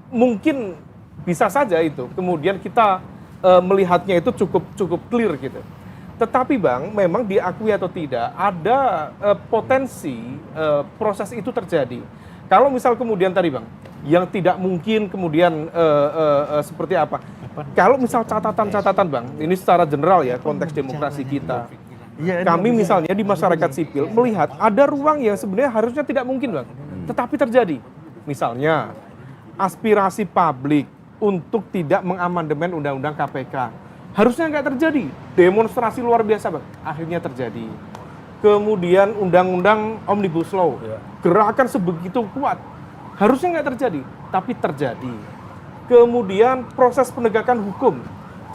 mungkin bisa saja itu. Kemudian kita melihatnya itu cukup clear gitu. Tetapi Bang, memang diakui atau tidak, ada potensi proses itu terjadi. Kalau misal kemudian tadi Bang, yang tidak mungkin kemudian seperti apa? Kalau misal catatan-catatan Bang, ini secara general ya konteks demokrasi kita. Kami misalnya di masyarakat sipil melihat ada ruang yang sebenarnya harusnya tidak mungkin Bang, tetapi terjadi. Misalnya aspirasi publik untuk tidak mengamandemen Undang-Undang KPK. Harusnya nggak terjadi. Demonstrasi luar biasa Bang, akhirnya terjadi. Kemudian Undang-Undang Omnibus Law, gerakan sebegitu kuat. Harusnya nggak terjadi, tapi terjadi. Kemudian proses penegakan hukum.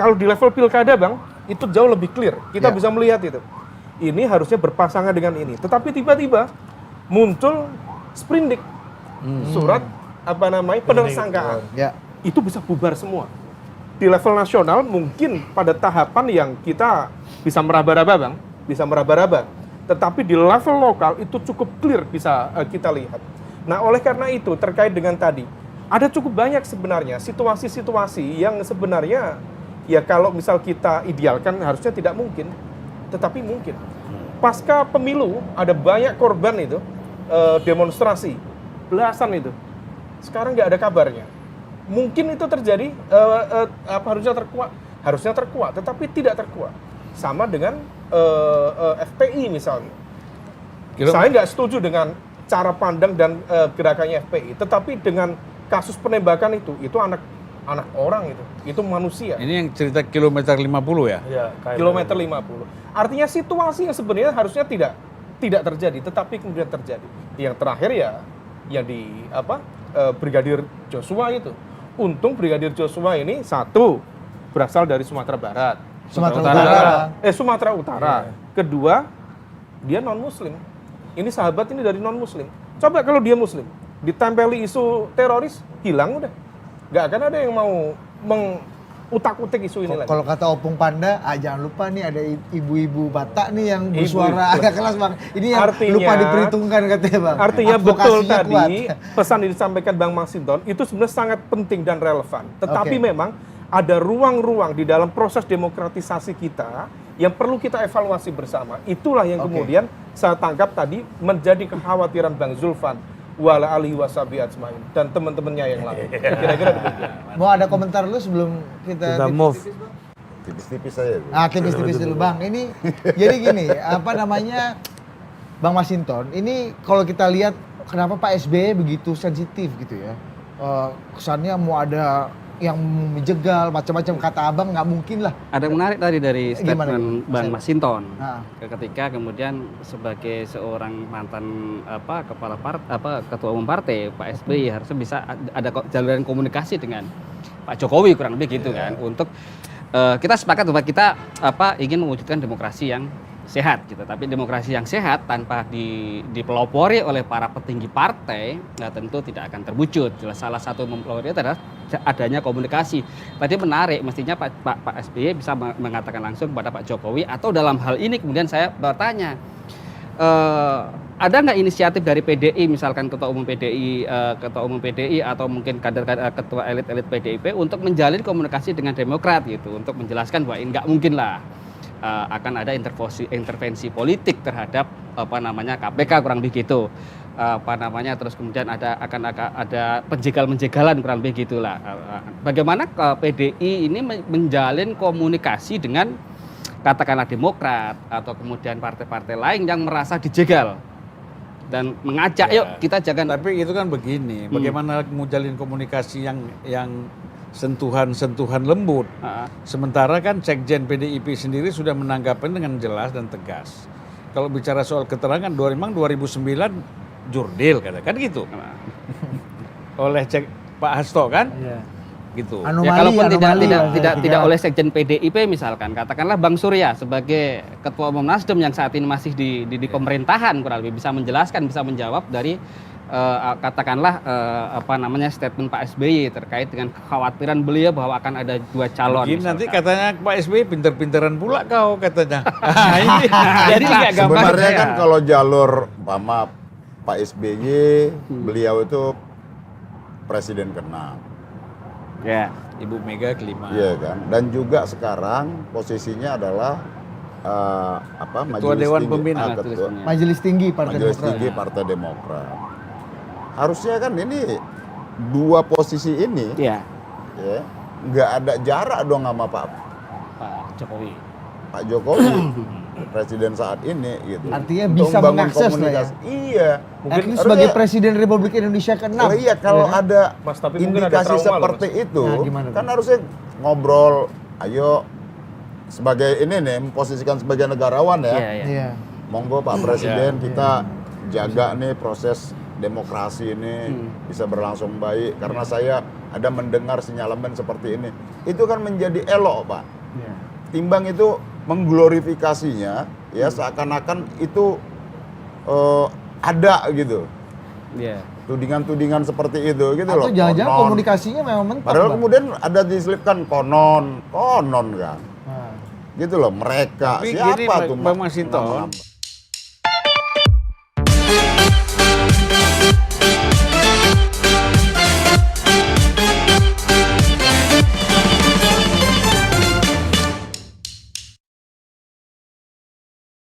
Kalau di level pilkada Bang, itu jauh lebih clear. Kita bisa melihat itu. Ini harusnya berpasangan dengan ini. Tetapi tiba-tiba muncul sprindik. Surat penersangkaan. Ya. Itu bisa bubar semua. Di level nasional mungkin pada tahapan yang kita bisa meraba-raba Bang, bisa meraba-raba. Tetapi di level lokal itu cukup clear bisa kita lihat. Nah, oleh karena itu terkait dengan tadi, ada cukup banyak sebenarnya situasi-situasi yang sebenarnya ya kalau misal kita idealkan harusnya tidak mungkin, tetapi mungkin. Pasca pemilu ada banyak korban itu, demonstrasi, belasan itu. Sekarang nggak ada kabarnya. Mungkin itu terjadi harusnya terkuat, tetapi tidak terkuat. Sama dengan FPI misalnya. Saya nggak setuju dengan cara pandang dan gerakannya FPI, tetapi dengan kasus penembakan itu anak orang itu manusia. Ini yang cerita kilometer 50 ya? Iya, Kilometer 50. Artinya situasi yang sebenarnya harusnya tidak terjadi, tetapi kemudian terjadi. Yang terakhir ya yang di Brigadir Joshua itu. Untung Brigadir Joshua ini satu berasal dari Sumatera Barat. Sumatera Utara. Kedua, dia non Muslim. Ini sahabat ini dari non Muslim. Coba kalau dia Muslim, ditempeli isu teroris, hilang udah. Gak akan ada yang mau mengutak-utik isu ini lagi. Kalau kata Opung Panda, jangan lupa nih ada ibu-ibu Batak nih yang bersuara agak keras Bang. Ini yang lupa diperhitungkan katanya Bang. Artinya betul Advokasinya tadi kuat. pesan yang disampaikan Bang Masinton itu sebenarnya sangat penting dan relevan. Tetapi memang ada ruang-ruang di dalam proses demokratisasi kita yang perlu kita evaluasi bersama. Itulah yang kemudian saya tangkap tadi menjadi kekhawatiran Bang Zulfan wala alihi wasabi ajmain dan teman-temannya yang lain. Kira-kira demikian. Mau ada komentar lu sebelum kita move. Tipis-tipis saja. Tipis-tipis dulu Bang. Ini jadi gini, Bang Masinton, ini kalau kita lihat kenapa Pak SBY begitu sensitif gitu ya. Kesannya mau ada yang menjegal macam-macam kata abang nggak mungkin lah. Ada yang menarik tadi dari Gimana statement nih, Bang Mas Masinton. Nah. Ketika kemudian sebagai seorang mantan ketua umum partai Pak SBY harusnya bisa ada jaluran komunikasi dengan Pak Jokowi kurang lebih gitu kan, untuk kita sepakat bahwa kita ingin mewujudkan demokrasi yang sehat gitu. Tapi demokrasi yang sehat tanpa dipelopori oleh para petinggi partai, nah tentu tidak akan terwujud. Salah satu mempelopori adalah adanya komunikasi. Tadi menarik, mestinya Pak SBY bisa mengatakan langsung kepada Pak Jokowi, atau dalam hal ini kemudian saya bertanya, ada nggak inisiatif dari PDI, misalkan ketua umum PDI atau mungkin kader-kader ketua elit-elit PDIP untuk menjalin komunikasi dengan Demokrat gitu, untuk menjelaskan bahwa ini nggak mungkin lah akan ada intervensi politik terhadap KPK kurang lebih gitu, terus kemudian akan ada penjegal-menjegalan kurang lebih gitulah. Bagaimana PDI ini menjalin komunikasi dengan katakanlah Demokrat atau kemudian partai-partai lain yang merasa dijegal dan mengajak yuk kita jangan. Tapi itu kan begini, bagaimana menjalin komunikasi yang sentuhan lembut. Sementara kan Sekjen PDIP sendiri sudah menanggapi dengan jelas dan tegas. Kalau bicara soal keterangan, memang 2009 jurdil katakan gitu. Oleh Pak Hasto kan? Iya. Gitu. Ya kalaupun tidak oleh Sekjen PDIP misalkan, katakanlah Bang Surya sebagai Ketua Umum Nasdem yang saat ini masih di pemerintahan kurang lebih bisa menjelaskan, bisa menjawab dari katakanlah statement Pak SBY terkait dengan kekhawatiran beliau bahwa akan ada 2 calon. Begini, nanti katanya Pak SBY pinter-pinteran pula kau katanya. Jadi nggak gampang. Sebenarnya kan kalau jalur Pak SBY, beliau itu presiden ke-6. Ya. Ibu Mega ke-5. Iya kan. Dan juga sekarang posisinya adalah Ketua Dewan Pembina. Majelis Tinggi Partai Majelis Demokrat. Tinggi Partai Demokrat. Harusnya kan ini 2 posisi ini, Ya. ya, nggak ada jarak dong sama Pak Jokowi. Pak Jokowi, presiden saat ini gitu. Artinya Untuk bisa membangun mengakses lah ya. komunikasi. Iya. Mungkin sebagai Presiden Republik Indonesia ke-6. Oh iya, kalau ada Mas, tapi mungkin ada indikasi trauma loh, seperti Mas. itu, Nah, gimana, kan Bang? harusnya ngobrol, ayo sebagai ini nih, memposisikan sebagai negarawan ya. Iya. Iya. Monggo Pak Presiden, kita jaga nih proses demokrasi ini bisa berlangsung baik, karena saya ada mendengar sinyalemen seperti ini. Itu kan menjadi elok, Pak. Iya. Timbang itu mengglorifikasinya, ya seakan-akan itu ada gitu. Iya. Tudingan-tudingan seperti itu gitu loh. Atau jangan-jangan Konon. komunikasinya memang mentok. Padahal Bang. kemudian ada diselipkan konon kan. Nah. Gitu loh, mereka. Tapi Siapa gini, tuh? Bang Masinton, nama-nama?